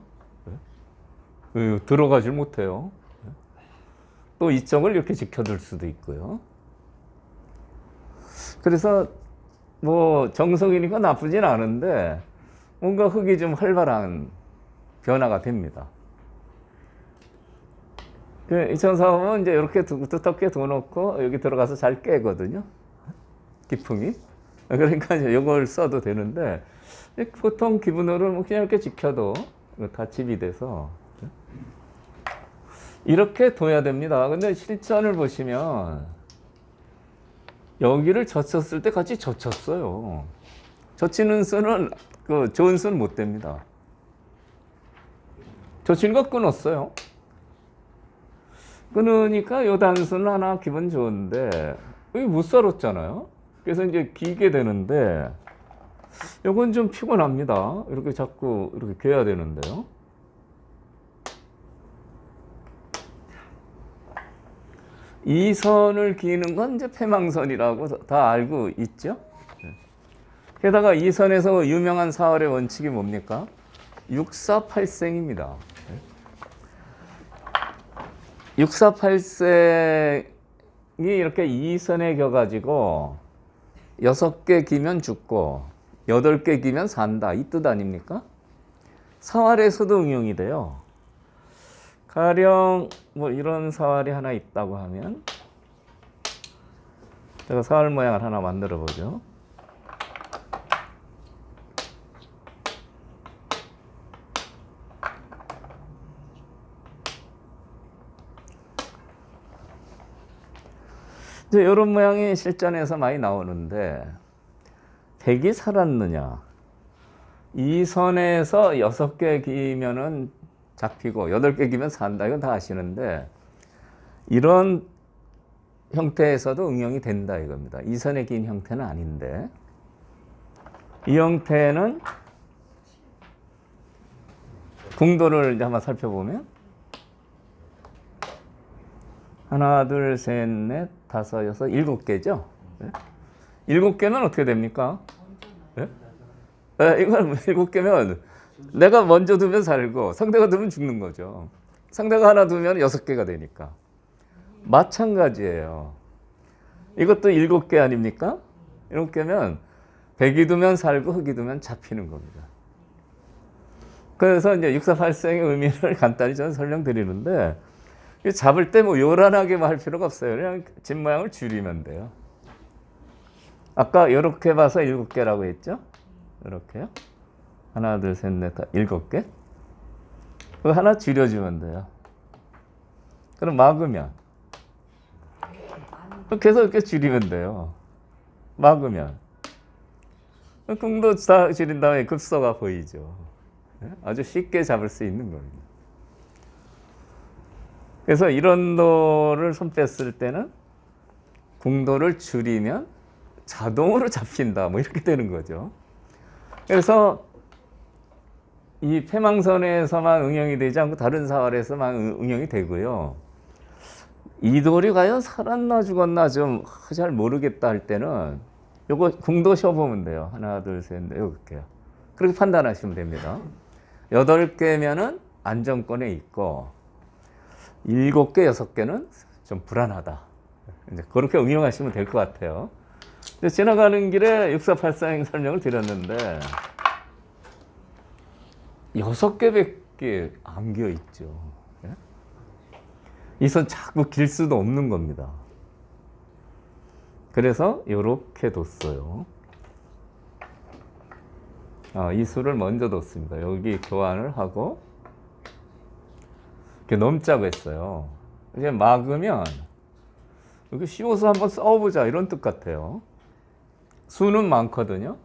들어가질 못해요. 또 이쪽을 이렇게 지켜둘 수도 있고요. 그래서 뭐 정석이니까 나쁘진 않은데 뭔가 흙이 좀 활발한 변화가 됩니다. 이창호 사범은 이제 이렇게 두텁게 둬놓고 여기 들어가서 잘 깨거든요. 기풍이. 그러니까 이제 이걸 써도 되는데 보통 기분으로는 그냥 이렇게 지켜도 다 집이 돼서 이렇게 둬야 됩니다. 근데 실전을 보시면 여기를 젖혔을 때 같이 젖혔어요. 젖히는 수는 그 좋은 수는 못 됩니다. 젖힌 거 끊었어요. 끊으니까 요 단수는 하나 기분 좋은데 여기 못 살았잖아요. 그래서 이제 기게 되는데 요건 좀 피곤합니다. 이렇게 자꾸 이렇게 괴야 되는데요. 이 선을 기는 건 이제 패망선이라고 다 알고 있죠. 게다가 이 선에서 유명한 사활의 원칙이 뭡니까? 648생입니다. 648생이 이렇게 이 선에 겨가지고 6개 기면 죽고 8개 기면 산다. 이 뜻 아닙니까? 사활에서도 응용이 돼요. 가령 뭐 이런 사활이 하나 있다고 하면 제가 사활 모양을 하나 만들어 보죠. 이제 이런 모양이 실전에서 많이 나오는데 백이 살았느냐? 이 선에서 6개 기면은 잡히고 8개 기면 산다. 이건 다 아시는데 이런 형태에서도 응용이 된다 이겁니다. 이선의 긴 형태는 아닌데 이 형태는 궁도를 이제 한번 살펴보면 하나, 둘, 셋, 넷, 다섯, 여섯, 7개죠. 7개면 어떻게 됩니까? 이건 7개면 내가 먼저 두면 살고 상대가 두면 죽는 거죠. 상대가 하나 두면 6개가 되니까. 마찬가지예요. 이것도 7개 아닙니까? 7개면 백이 두면 살고 흑이 두면 잡히는 겁니다. 그래서 이제 육사팔생의 의미를 간단히 저는 설명드리는데 잡을 때 뭐 요란하게만 할 필요가 없어요. 그냥 집 모양을 줄이면 돼요. 아까 이렇게 봐서 7개라고 했죠? 이렇게요. 하나, 둘, 셋, 넷, 다 7개. 그거 하나 줄여주면 돼요. 그럼 막으면 계속 이렇게 줄이면 돼요. 막으면 궁도 다 줄인 다음에 급소가 보이죠. 아주 쉽게 잡을 수 있는 겁니다. 그래서 이런 도를 손 뺐을 때는 궁도를 줄이면 자동으로 잡힌다. 뭐 이렇게 되는 거죠. 그래서 이 패망선에서만 응용이 되지 않고 다른 사활에서만 응용이 되고요. 이 돌이 과연 살았나 죽었나 좀 잘 모르겠다 할 때는 요거 궁도 쉬어보면 돼요. 하나, 둘, 셋, 넷, 7개요. 그렇게 판단하시면 됩니다. 8개면은 안정권에 있고 7개, 6개는 좀 불안하다. 이제 그렇게 응용하시면 될 것 같아요. 지나가는 길에 육사팔상 설명을 드렸는데 6개밖에 안겨 있죠. 이 선 자꾸 길 수도 없는 겁니다. 그래서 이렇게 뒀어요. 이 수를 먼저 뒀습니다. 여기 교환을 하고 이렇게 넘자고 했어요. 이제 막으면 여기 씌워서 한번 써보자 이런 뜻 같아요. 수는 많거든요.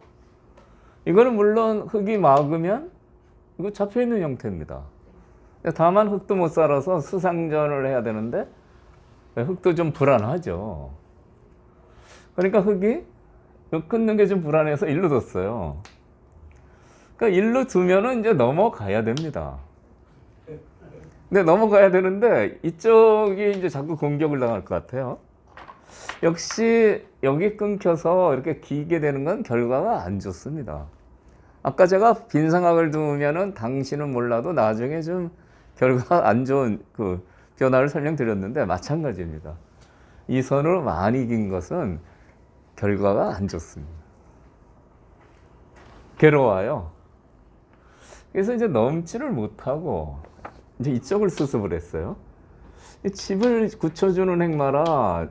이거는 물론 흙이 막으면 이거 잡혀있는 형태입니다. 다만 흙도 못 살아서 수상전을 해야 되는데 흙도 좀 불안하죠. 그러니까 흙이 끊는 게 좀 불안해서 일로 뒀어요. 그러니까 일로 두면은 이제 넘어가야 됩니다. 근데 넘어가야 되는데 이쪽이 이제 자꾸 공격을 당할 것 같아요. 역시 여기 끊겨서 이렇게 기게 되는 건 결과가 안 좋습니다. 아까 제가 빈상각을 두면은 당신은 몰라도 나중에 좀 결과가 안 좋은 그 변화를 설명드렸는데 마찬가지입니다. 이 선으로 많이 긴 것은 결과가 안 좋습니다. 괴로워요. 그래서 이제 넘지를 못하고 이제 이쪽을 수습을 했어요. 이 집을 굳혀주는 행마라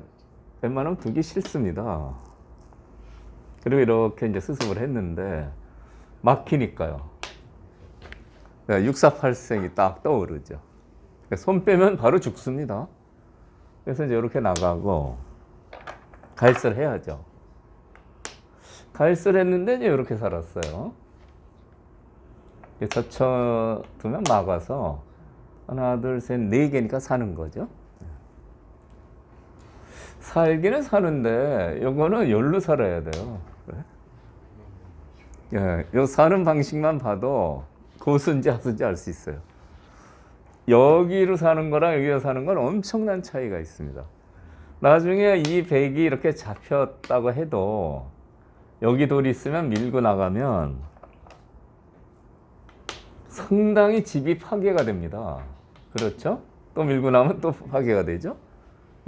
웬만하면 두기 싫습니다. 그리고 이렇게 이제 수습을 했는데 막히니까요. 육사팔생이 딱 떠오르죠. 손 빼면 바로 죽습니다. 그래서 이제 이렇게 나가고 갈설 해야죠. 갈설 했는데 이제 이렇게 살았어요. 젖혀두면 막아서 하나, 둘, 셋, 4개니까 사는 거죠. 살기는 사는데 요거는 열로 살아야 돼요. 요 사는 방식만 봐도 고수인지 하수인지 알 수 있어요. 여기로 사는 거랑 여기로 사는 건 엄청난 차이가 있습니다. 나중에 이 백이 이렇게 잡혔다고 해도 여기 돌이 있으면 밀고 나가면 상당히 집이 파괴가 됩니다. 그렇죠? 또 밀고 나면 또 파괴가 되죠?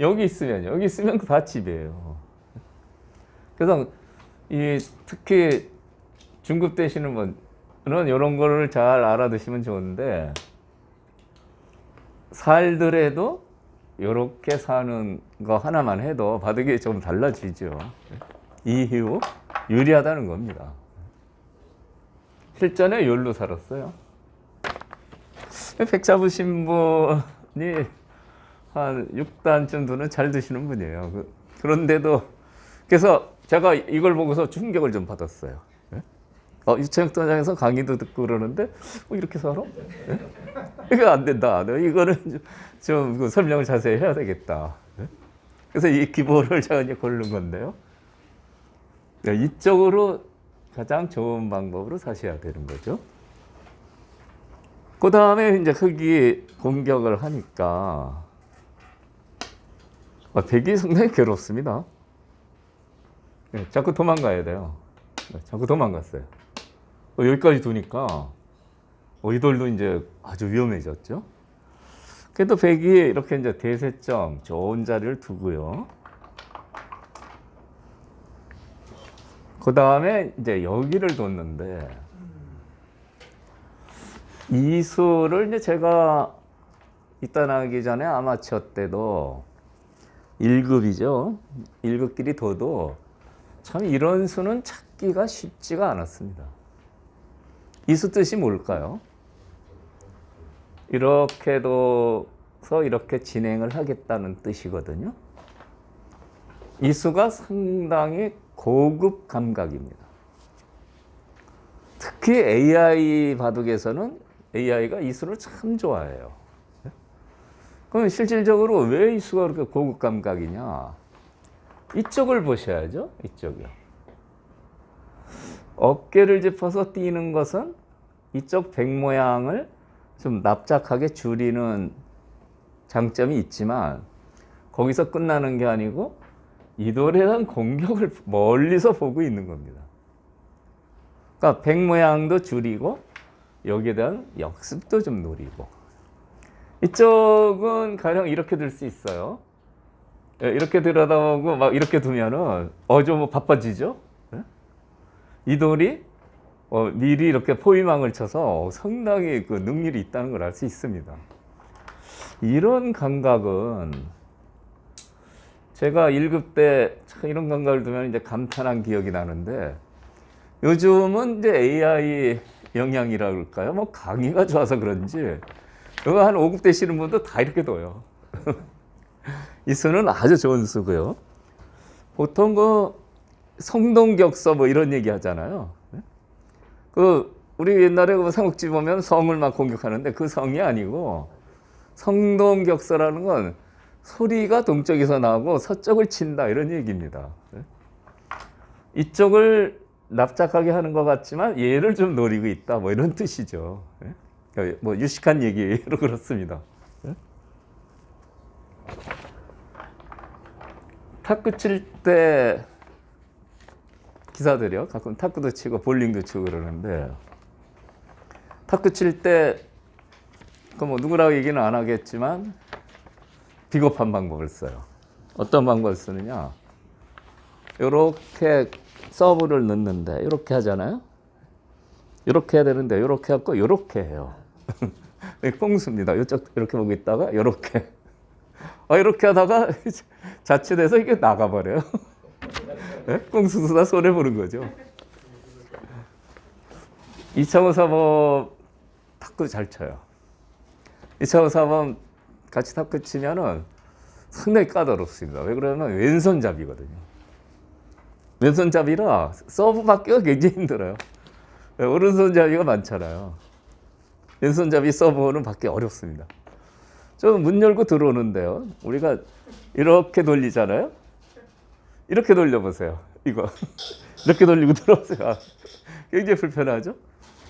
여기 있으면 다 집이에요. 그래서 특히 중급 되시는 분은 이런 거를 잘 알아두시면 좋은데 살더라도 이렇게 사는 거 하나만 해도 바둑이 좀 달라지죠. 이후 유리하다는 겁니다. 실전에 열로 살았어요. 백 잡으신 분이 한 6단쯤 두는 잘 드시는 분이에요. 그런데도 그래서 제가 이걸 보고서 충격을 좀 받았어요. 유채역도장에서 강의도 듣고 그러는데 이렇게 살아? 이거 안 된다. 이거는 좀 설명을 자세히 해야 되겠다. 그래서 이 기보를 제가 이제 고른 건데요. 이쪽으로 가장 좋은 방법으로 사셔야 되는 거죠. 그 다음에 이제 흑이 공격을 하니까 백이 상당히 괴롭습니다. 자꾸 도망가야 돼요. 자꾸 도망갔어요. 여기까지 두니까 이 돌도 이제 아주 위험해졌죠. 그래도 백이 이렇게 이제 대세점 좋은 자리를 두고요. 그 다음에 이제 여기를 뒀는데 이 수를 이제 제가 입단하기 전에 아마추어 때도 1급이죠. 1급끼리 둬도 참 이런 수는 찾기가 쉽지가 않았습니다. 이 수 뜻이 뭘까요? 이렇게 둬서 이렇게 진행을 하겠다는 뜻이거든요. 이 수가 상당히 고급 감각입니다. 특히 AI 바둑에서는 AI가 이 수를 참 좋아해요. 그럼 실질적으로 왜 이 수가 그렇게 고급 감각이냐? 이쪽을 보셔야죠. 이쪽이요. 어깨를 짚어서 뛰는 것은 이쪽 백 모양을 좀 납작하게 줄이는 장점이 있지만 거기서 끝나는 게 아니고 이 돌에 대한 공격을 멀리서 보고 있는 겁니다. 그러니까 백 모양도 줄이고 여기에 대한 역습도 좀 노리고 이쪽은 가령 이렇게 들 수 있어요. 이렇게 들여다보고 막 이렇게 두면은 좀 바빠지죠. 이 돌이 미리 이렇게 포위망을 쳐서 상당히 그 능률이 있다는 걸 알 수 있습니다. 이런 감각은 제가 1급 때 이런 감각을 두면 이제 감탄한 기억이 나는데 요즘은 이제 AI 영향이라 그럴까요? 뭐 강의가 좋아서 그런지 이거 한 5급 되시는 분도 다 이렇게 둬요. 이 수는 아주 좋은 수고요. 보통 그 성동격서 뭐 이런 얘기 하잖아요. 우리 옛날에 그 삼국지 보면 성을 막 공격하는데 그 성이 아니고 성동격서라는 건 소리가 동쪽에서 나오고 서쪽을 친다 이런 얘기입니다. 이쪽을 납작하게 하는 것 같지만 얘를 좀 노리고 있다 뭐 이런 뜻이죠. 뭐 유식한 얘기로 그렇습니다. 탁구 칠 때 기사들이요. 가끔 탁구도 치고 볼링도 치고 그러는데 탁구 칠 때 그 뭐 누구라고 얘기는 안 하겠지만 비겁한 방법을 써요. 어떤 방법을 쓰느냐? 이렇게 서브를 넣는데 이렇게 하잖아요. 이렇게 해야 되는데 이렇게 하고 이렇게 해요. 꽁수입니다. 이쪽 이렇게 보고 있다가 이렇게 이렇게 하다가 자칫해서 이게 나가버려요. 네? 꽁수수다 손해 보는 거죠. 이창호 사범 탁구 잘 쳐요. 이창호 사범 같이 탁구 치면은 상당히 까다롭습니다. 왜 그러냐면 왼손잡이거든요. 왼손잡이라 서브 받기가 굉장히 힘들어요. 오른손잡이가 많잖아요. 왼손잡이 서브는 받기 어렵습니다. 좀 문 열고 들어오는데요. 우리가 이렇게 돌리잖아요. 이렇게 돌려보세요. 이거 이렇게 돌리고 들어오세요. 굉장히 불편하죠.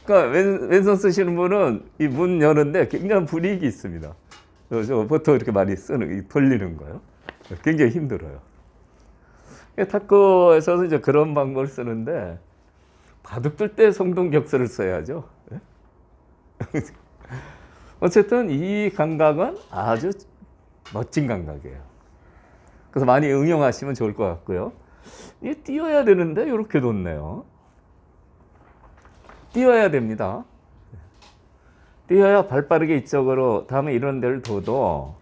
그러니까 왼손 쓰시는 분은 이 문 여는데 굉장히 불이익이 있습니다. 보통 이렇게 많이 돌리는 거요. 굉장히 힘들어요. 탁구에서도 이제 그런 방법을 쓰는데 바둑 둘 때 성동격서를 써야죠. 어쨌든 이 감각은 아주 멋진 감각이에요. 그래서 많이 응용하시면 좋을 것 같고요. 이게 띄어야 되는데 이렇게 뒀네요. 띄어야 됩니다. 띄어야 발빠르게 이쪽으로 다음에 이런 데를 둬도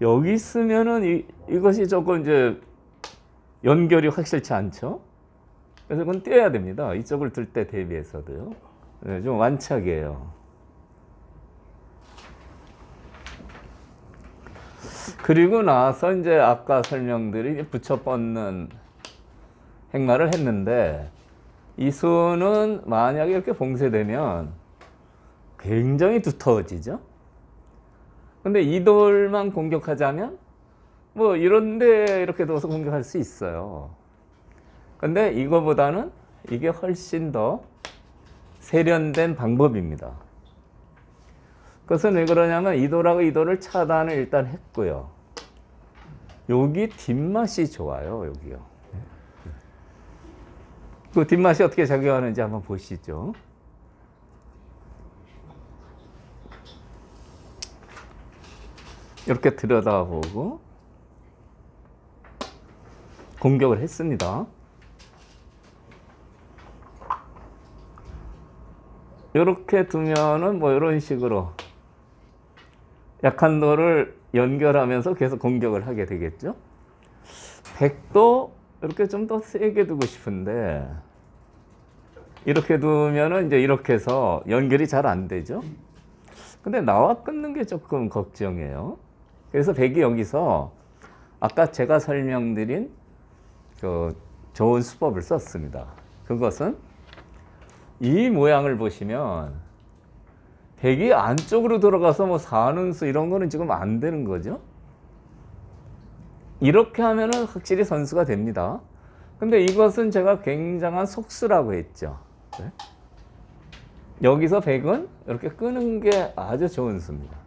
여기 있으면은 이것이 조금 이제 연결이 확실치 않죠. 그래서 그건 띄어야 됩니다. 이쪽을 들 때 대비해서도요. 네, 좀 완착이에요. 그리고 나서 이제 아까 설명드린 붙여 뻗는 행마를 했는데 이 수는 만약에 이렇게 봉쇄되면 굉장히 두터워지죠. 근데 이 돌만 공격하자면 뭐 이런데 이렇게 둬서 공격할 수 있어요. 근데 이거보다는 이게 훨씬 더 세련된 방법입니다. 그것은 왜 그러냐면 이도라고 이도를 차단을 일단 했고요. 여기 뒷맛이 좋아요. 여기요. 그 뒷맛이 어떻게 작용하는지 한번 보시죠. 이렇게 들여다보고 공격을 했습니다. 이렇게 두면은 뭐 이런 식으로 약한 도를 연결하면서 계속 공격을 하게 되겠죠. 100도 이렇게 좀 더 세게 두고 싶은데 이렇게 두면은 이제 이렇게 해서 연결이 잘 안 되죠. 근데 나와 끊는 게 조금 걱정이에요. 그래서 100이 여기서 아까 제가 설명드린 그 좋은 수법을 썼습니다. 그것은 이 모양을 보시면 100이 안쪽으로 들어가서 뭐 4는수 이런 거는 지금 안 되는 거죠. 이렇게 하면은 확실히 선수가 됩니다. 근데 이것은 제가 굉장한 속수라고 했죠. 네? 여기서 100은 이렇게 끄는 게 아주 좋은 수입니다.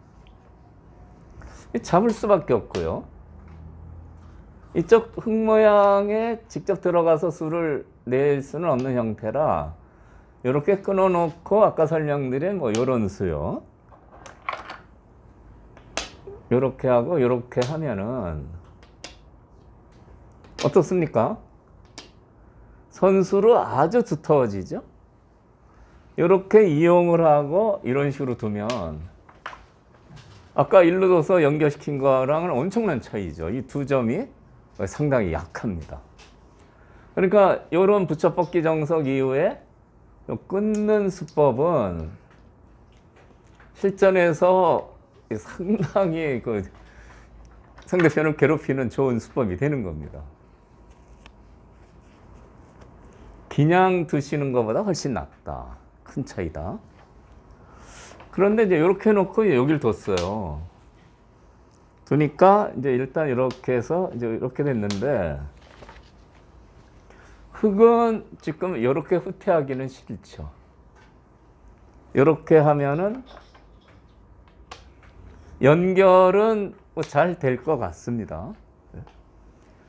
잡을 수밖에 없고요. 이쪽 흙 모양에 직접 들어가서 수를 낼 수는 없는 형태라 이렇게 끊어놓고 아까 설명드린 뭐 이런 수요. 이렇게 하고 이렇게 하면은 어떻습니까? 선수로 아주 두터워지죠. 이렇게 이용을 하고 이런 식으로 두면 아까 일로 둬서 연결시킨 거랑은 엄청난 차이죠. 이 두 점이 상당히 약합니다. 그러니까 이런 붙여뻗기 정석 이후에 끊는 수법은 실전에서 상당히 그 상대편을 괴롭히는 좋은 수법이 되는 겁니다. 그냥 두시는 것보다 훨씬 낫다. 큰 차이다. 그런데 이제 이렇게 해놓고 여기를 뒀어요. 두니까 이제 일단 이렇게 해서 이제 이렇게 됐는데 흙은 지금 이렇게 후퇴하기는 싫죠. 이렇게 하면은 연결은 뭐 잘 될 것 같습니다.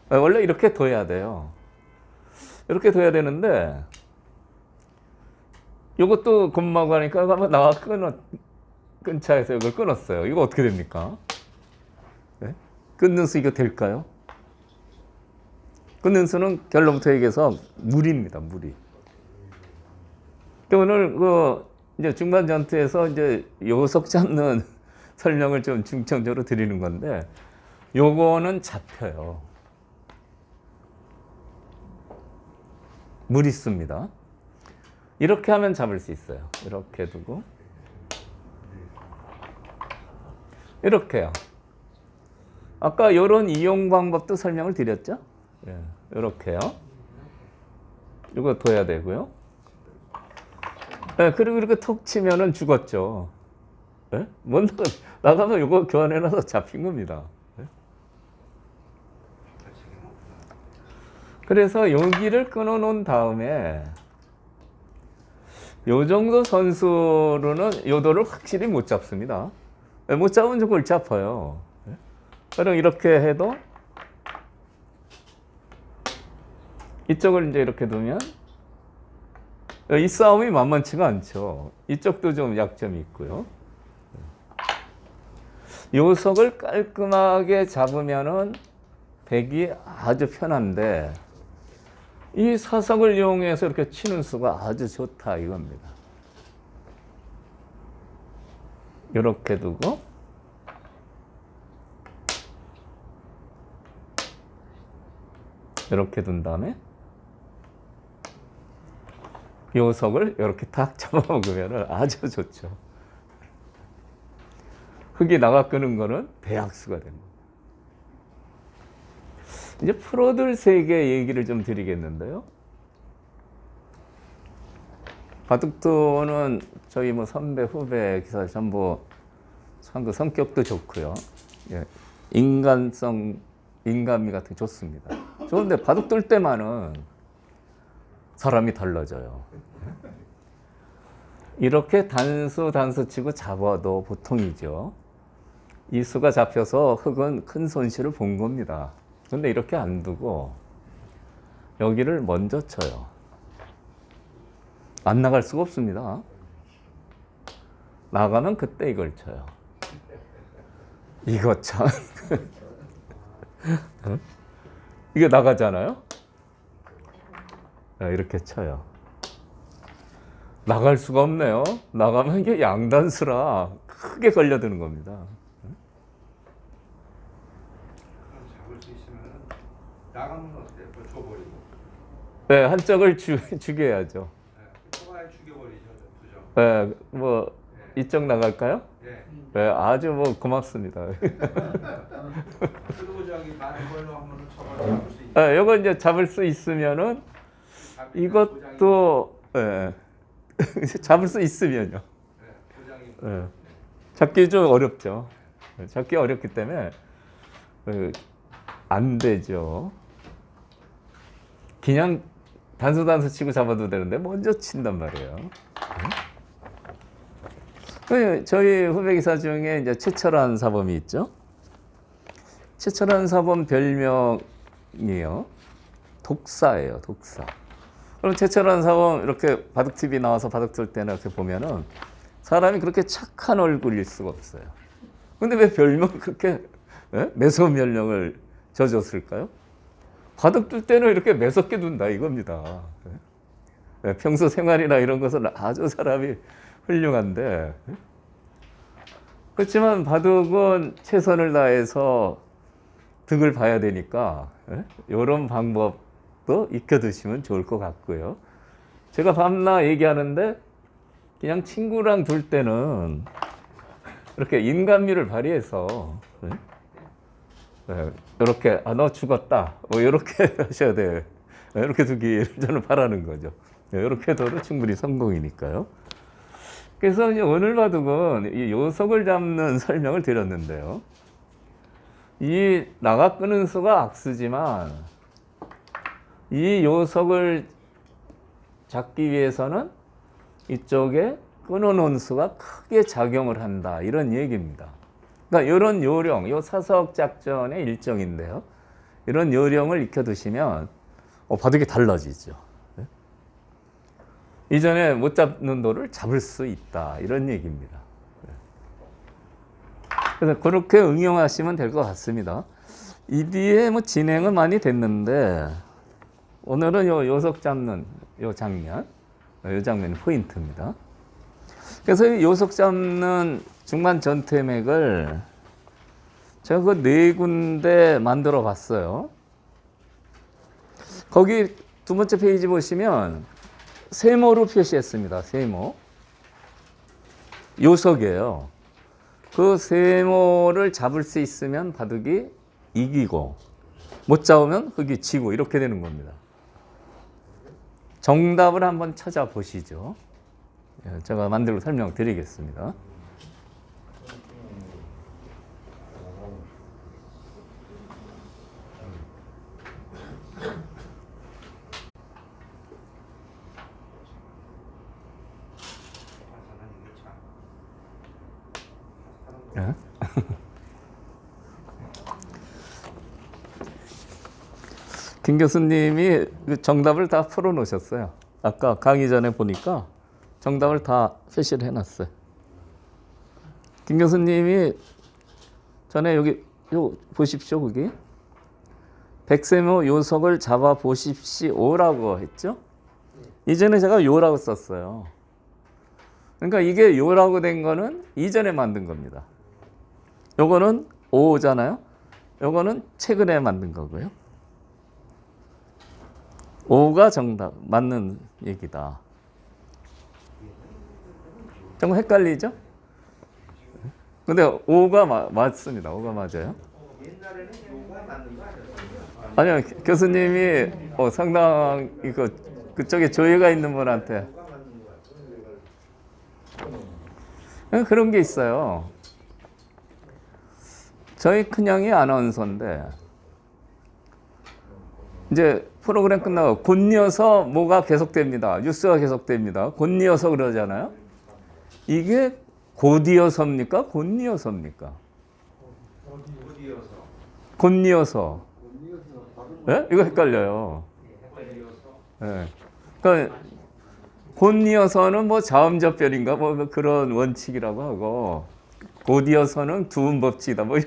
원래 이렇게 둬야 돼요. 이렇게 둬야 되는데 이것도 겁마고 하니까 한번 나와 끈 차에서 이걸 끊었어요. 이거 어떻게 됩니까? 네? 끊는 수 이거 될까요? 끊는 수는 결론부터 얘기해서 무리입니다. 무리. 오늘 그 이제 중반 전투에서 이제 요석 잡는 설명을 좀 중점적으로 드리는 건데 요거는 잡혀요. 무리수입니다. 이렇게 하면 잡을 수 있어요. 이렇게 두고 이렇게요. 아까 이런 이용 방법도 설명을 드렸죠? 예, 이렇게요. 이거 둬야 되고요. 예, 그리고 이렇게 톡 치면은 죽었죠. 예? 뭔 나가면 이거 교환해놔서 잡힌 겁니다. 예? 그래서 여기를 끊어놓은 다음에 요 정도 선수로는 요도를 확실히 못 잡습니다. 못 잡으면 좀 골치 아파요. 그럼 이렇게 해도 이쪽을 이제 이렇게 두면 이 싸움이 만만치가 않죠. 이쪽도 좀 약점이 있고요. 요석을 깔끔하게 잡으면은 백이 아주 편한데 이 사석을 이용해서 이렇게 치는 수가 아주 좋다 이겁니다. 이렇게 두고 이렇게 둔 다음에 요석을 이렇게 탁 잡아먹으면 아주 좋죠. 흙이 나가 끄는 거는 대학수가 됩니다. 이제 프로들 세계 얘기를 좀 드리겠는데요. 바둑도는 저희 뭐 선배, 후배 기사 전부 참 그 성격도 좋고요. 예, 인간성 인간미 같은 게 좋습니다. 좋은데 바둑 둘 때만은 사람이 달라져요. 이렇게 단수 치고 잡아도 보통이죠. 이 수가 잡혀서 흑은 큰 손실을 본 겁니다. 근데 이렇게 안 두고 여기를 먼저 쳐요. 안 나갈 수가 없습니다. 나가면 그때 이걸 쳐요. 이거 참. 이게 나가잖아요. 이렇게 쳐요. 나갈 수가 없네요. 나가면 이게 양단수라 크게 걸려드는 겁니다. 잡을 수 있으면 나가면 어때요? 그걸 줘버리고. 네, 한쪽을 죽여야죠. 네, 초과에 죽여버리죠. 두죠. 네, 뭐 이쪽 나갈까요? 네. 네, 아주 뭐 고맙습니다. 그리고 저기 많은 걸로 한번 초과를 잡을 수 있는. 네, 이거 이제 잡을 수 있으면은 이것도 잡을 수 있으면요. 보장이. 잡기 좀 어렵죠. 잡기 어렵기 때문에 안 되죠. 그냥 단수 치고 잡아도 되는데 먼저 친단 말이에요. 저희 후배 기사 중에 이제 최철한 사범이 있죠. 최철한 사범 별명이에요. 독사예요, 독사. 그럼 최철한 사범 이렇게 바둑 TV 나와서 바둑 둘 때는 이렇게 보면은 사람이 그렇게 착한 얼굴일 수가 없어요. 근데 왜 별명 그렇게 매서운 별명을 져줬을까요? 바둑 둘 때는 이렇게 매섭게 둔다 이겁니다. 평소 생활이나 이런 것은 아주 사람이 훌륭한데 그렇지만 바둑은 최선을 다해서 득을 봐야 되니까 이런 방법도 익혀두시면 좋을 것 같고요. 제가 밤낮 얘기하는데 그냥 친구랑 둘 때는 이렇게 인간미를 발휘해서 이렇게 너 죽었다 뭐 이렇게 하셔야 돼요. 이렇게 두기를 저는 바라는 거죠. 이렇게 둬도 충분히 성공이니까요. 그래서 이제 오늘 바둑은 이 요석을 잡는 설명을 드렸는데요. 이 나가 끄는 수가 악수지만 이 요석을 잡기 위해서는 이쪽에 끊어놓은 수가 크게 작용을 한다 이런 얘기입니다. 그러니까 이런 요령, 요 사석 작전의 일정인데요. 이런 요령을 익혀두시면 바둑이 달라지죠. 이전에 못 잡는 돌을 잡을 수 있다 이런 얘기입니다. 그래서 그렇게 응용하시면 될 것 같습니다. 이 뒤에 뭐 진행은 많이 됐는데 오늘은 요 요석 잡는 요 장면이 포인트입니다. 그래서 이 요석 잡는 중반 전투의 맥을 제가 그 네 군데 만들어 봤어요. 거기 두 번째 페이지 보시면 세모로 표시했습니다. 세모. 요석이에요. 그 세모를 잡을 수 있으면 바둑이 이기고 못 잡으면 흑이 지고 이렇게 되는 겁니다. 정답을 한번 찾아보시죠. 제가 만들고 설명드리겠습니다. 김 교수님이 정답을 다 풀어 놓으셨어요. 아까 강의 전에 보니까 정답을 다 표시를 해놨어요. 김 교수님이 전에 여기 보십시오. 거기 백세모 요석을 잡아 보십시오라고 했죠. 이전에 제가 요라고 썼어요. 그러니까 이게 요라고 된 거는 이전에 만든 겁니다. 요거는 오잖아요. 요거는 최근에 만든 거고요. 오가 정답 맞는 얘기다. 좀 헷갈리죠? 근데 오가 맞습니다. 오가 맞아요. 옛날에는 요가 맞는 거 아니었어요? 아니요, 교수님이 상당히 그쪽에 조예가 있는 분한테 그런 게 있어요. 저희 큰형이 아나운서인데 이제 프로그램 끝나고 곧이어서 뭐가 계속됩니다. 뉴스가 계속됩니다. 곧이어서 그러잖아요. 이게 곧이어서입니까? 곧이어서입니까? 어디여서 곧이어서. 예? 이거 헷갈려요. 예. 그러니까 곧이어서는 뭐 자음접별인가 뭐 그런 원칙이라고 하고 곧이어서는 두음법칙이다 뭐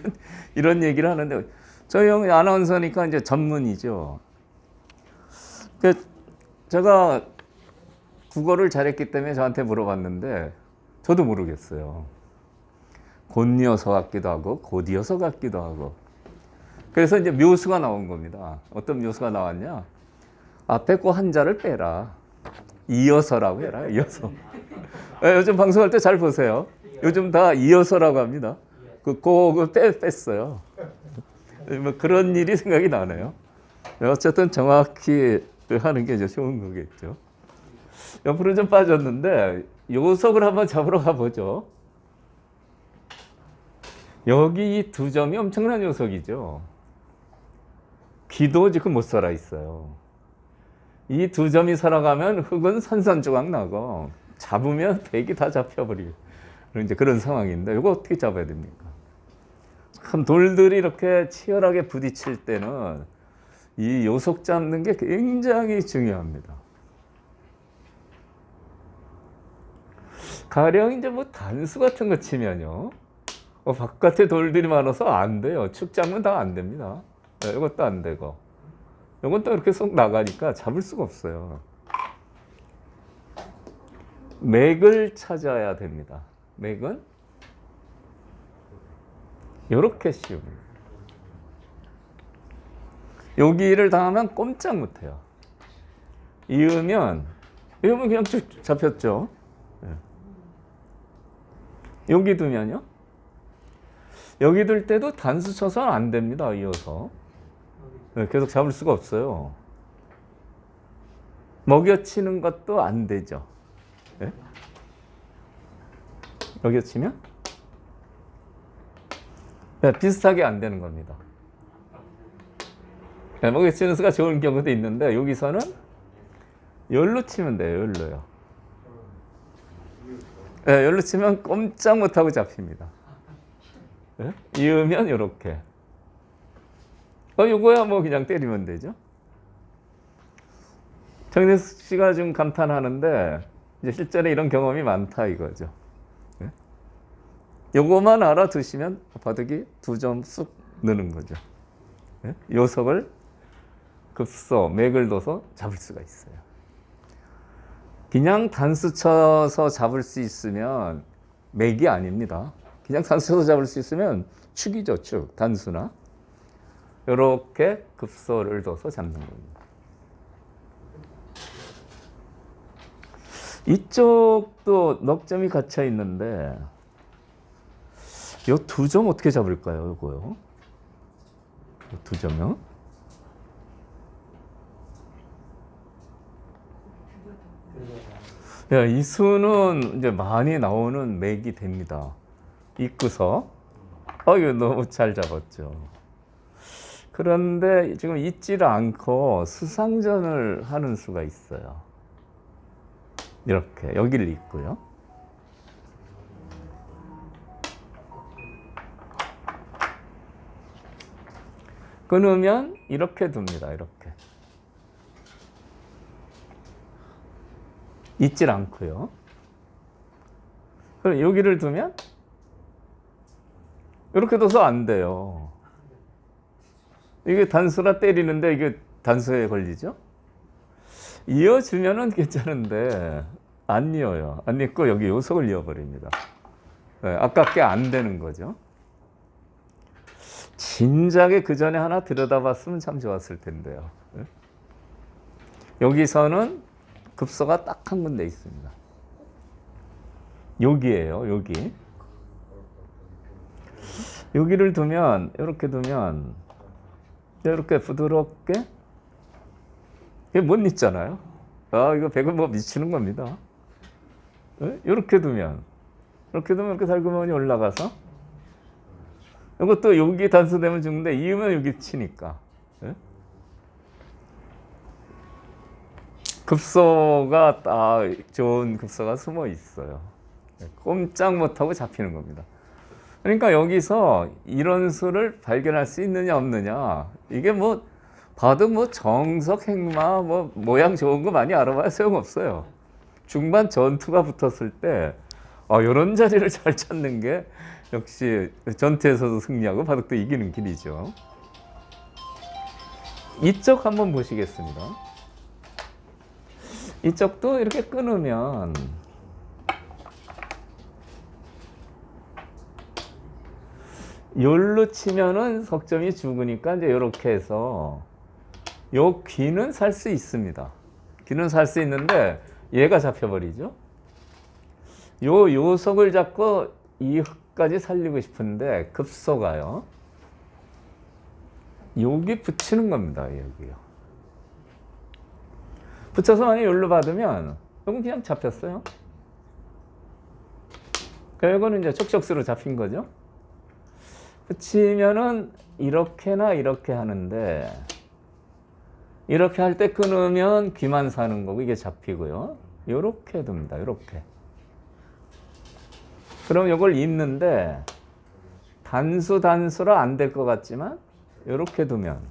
이런 얘기를 하는데 저희 형이 아나운서니까 이제 전문이죠. 제가 국어를 잘했기 때문에 저한테 물어봤는데 저도 모르겠어요. 곧이어서 같기도 하고 곧이어서 같기도 하고. 그래서 이제 묘수가 나온 겁니다. 어떤 묘수가 나왔냐? 앞에 거 한자를 빼라. 이어서라고 해라. 이어서. 요즘 방송할 때 잘 보세요. 요즘 다 이어서라고 합니다. 그거 뺐어요. 뭐 그런 일이 생각이 나네요. 어쨌든 정확히 하는 게 이제 좋은 거겠죠. 옆으로 좀 빠졌는데 요석을 한번 잡으러 가보죠. 여기 이 두 점이 엄청난 요석이죠. 귀도 지금 못 살아 있어요. 이 두 점이 살아가면 흙은 산산조각 나고 잡으면 백이 다 잡혀버리고 이제 그런 상황인데 이거 어떻게 잡아야 됩니까? 참 돌들이 이렇게 치열하게 부딪힐 때는 이 요속 잡는 게 굉장히 중요합니다. 가령 이제 뭐 단수 같은 거 치면요. 바깥에 돌들이 많아서 안 돼요. 축 잡으면 다 안 됩니다. 이것도 안 되고. 이건 또 이렇게 쏙 나가니까 잡을 수가 없어요. 맥을 찾아야 됩니다. 맥은 이렇게 씌웁니다. 여기를 당하면 꼼짝 못해요. 이으면 그냥 쭉 잡혔죠. 여기 두면요. 여기 둘 때도 단수 쳐서는 안 됩니다. 이어서. 계속 잡을 수가 없어요. 먹여치는 것도 안 되죠. 네? 먹여치면? 네, 비슷하게 안 되는 겁니다. 네, 먹여치는 수가 좋은 경우도 있는데 여기서는 열로 치면 돼요. 열로요. 네, 열로 치면 꼼짝 못하고 잡힙니다. 네? 이으면 이렇게. 요거야 뭐 그냥 때리면 되죠. 정대숙 씨가 좀 감탄하는데 이제 실전에 이런 경험이 많다 이거죠. 네? 요거만 알아두시면 바둑이 두 점 쑥 느는 거죠. 네? 요석을 급소, 맥을 둬서 잡을 수가 있어요. 그냥 단수 쳐서 잡을 수 있으면 맥이 아닙니다. 그냥 단수 쳐서 잡을 수 있으면 축이죠, 축. 단수나. 이렇게 급소를 둬서 잡는 겁니다. 이쪽도 넉점이 갇혀 있는데 이 두 점 어떻게 잡을까요? 이거요. 이 두 점요. 이 수는 이제 많이 나오는 맥이 됩니다. 입구서. 이거 너무 잘 잡았죠. 그런데 지금 있지를 않고 수상전을 하는 수가 있어요. 이렇게 여기를 잇고요. 끊으면 이렇게 둡니다. 이렇게. 있질 않고요. 그럼 여기를 두면 이렇게 둬서 안 돼요. 이게 단수라 때리는데 이게 단수에 걸리죠? 이어주면은 괜찮은데 안 이어요. 안 잊고 여기 요석을 이어버립니다. 네, 아깝게 안 되는 거죠. 진작에 그 전에 하나 들여다봤으면 참 좋았을 텐데요. 네? 여기서는 급소가 딱 한 군데 있습니다. 여기에요. 여기. 여기를 두면 이렇게 두면 이렇게 부드럽게 이게 못 잊잖아요. 이거 백은 뭐 미치는 겁니다. 네? 이렇게 두면 이렇게 살구멍이 올라가서 이것도 여기 단수되면 죽는데 이으면 여기 치니까. 네? 급소가 딱 좋은 급소가 숨어 있어요. 꼼짝 못하고 잡히는 겁니다. 그러니까 여기서 이런 수를 발견할 수 있느냐 없느냐, 이게 뭐 봐도 뭐 정석 행마 뭐 모양 좋은 거 많이 알아봐야 소용없어요. 중반 전투가 붙었을 때 이런 자리를 잘 찾는 게 역시 전투에서도 승리하고 바둑도 이기는 길이죠. 이쪽 한번 보시겠습니다. 이쪽도 이렇게 끊으면 요로 치면은 석점이 죽으니까 이제 이렇게 해서 요 귀는 살 수 있습니다. 귀는 살 수 있는데 얘가 잡혀버리죠. 요 요석을 잡고 이 흑까지 살리고 싶은데 급소가요. 여기 붙이는 겁니다. 여기요. 붙여서 만약에 여기로 받으면 이건 그냥 잡혔어요. 이거는 이제 촉촉수로 잡힌 거죠. 붙이면은 이렇게나 이렇게 하는데 이렇게 할 때 끊으면 귀만 사는 거고 이게 잡히고요. 요렇게 둡니다. 요렇게. 그럼 이걸 잇는데 단수라 안 될 것 같지만 요렇게 두면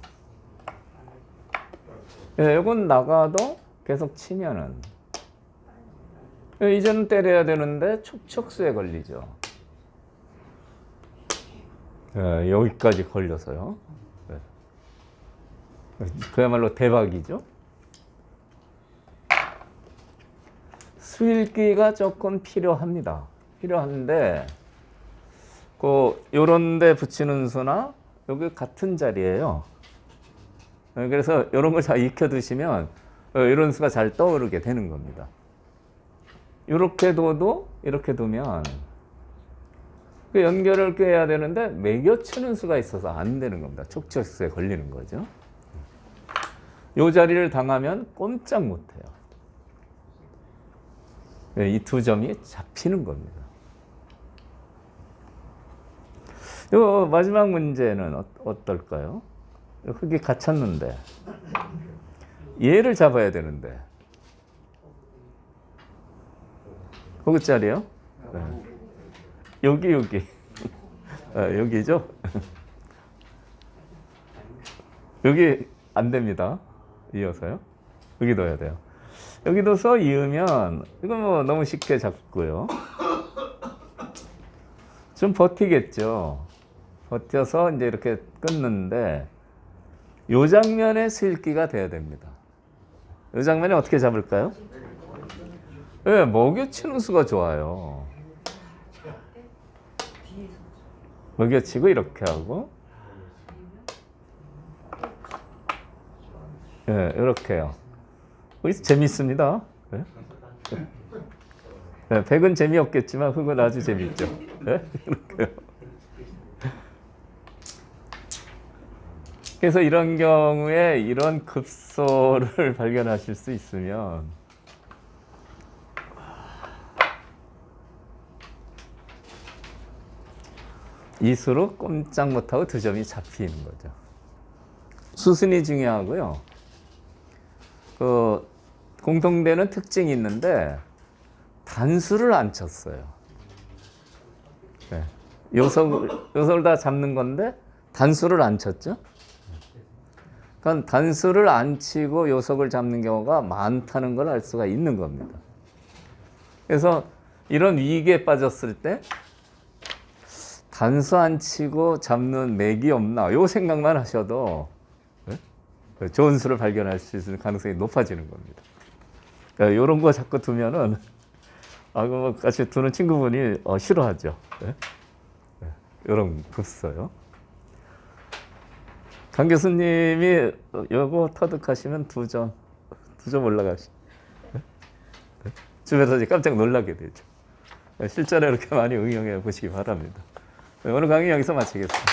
이건 나가도 계속 치면은 이제는 때려야 되는데 촉촉수에 걸리죠. 여기까지 걸려서요. 그야말로 대박이죠. 수일기가 조금 필요합니다. 필요한데 요런 데 붙이는 수나 여기 같은 자리예요. 그래서 이런 걸 잘 익혀두시면 이런 수가 잘 떠오르게 되는 겁니다. 이렇게 둬도 이렇게 두면 그 연결을 꿰야 되는데 매겨치는 수가 있어서 안 되는 겁니다. 촉촉수에 걸리는 거죠. 이 자리를 당하면 꼼짝 못해요. 이 두 점이 잡히는 겁니다. 요 마지막 문제는 어떨까요? 흙이 갇혔는데 얘를 잡아야 되는데 흙자리요? 네. 여기 여기죠? 여기 안 됩니다. 이어서요. 여기 넣어야 돼요. 여기 넣어서 이으면 이건 뭐 너무 쉽게 잡고요. 좀 버티겠죠. 버텨서 이제 이렇게 끊는데 요 장면에 슬기가 돼야 됩니다. 요 장면에 어떻게 잡을까요? 네, 먹여치는 수가 좋아요. 먹여치고 이렇게 하고 이렇게요. 재밌습니다. 네? 네, 백은 재미없겠지만 흑은 아주 재미있죠. 네? 이렇게요. 그래서 이런 경우에 이런 급소를 발견하실 수 있으면 이 수로 꼼짝 못하고 두 점이 잡히는 거죠. 수순이 중요하고요. 공통되는 특징이 있는데 단수를 안 쳤어요. 네. 요석을 다 잡는 건데 단수를 안 쳤죠. 그러니까 단수를 안 치고 요석을 잡는 경우가 많다는 걸 알 수가 있는 겁니다. 그래서 이런 위기에 빠졌을 때 단수 안 치고 잡는 맥이 없나 요 생각만 하셔도 좋은 수를 발견할 수 있는 가능성이 높아지는 겁니다. 그러니까 이런 거 자꾸 두면은 뭐 같이 두는 친구분이 싫어하죠. 이런 급소요. 강 교수님이 요거 터득하시면 두 점 올라가시. 주변에서 이제 깜짝 놀라게 되죠. 실전에 이렇게 많이 응용해 보시기 바랍니다. 오늘 강의 여기서 마치겠습니다.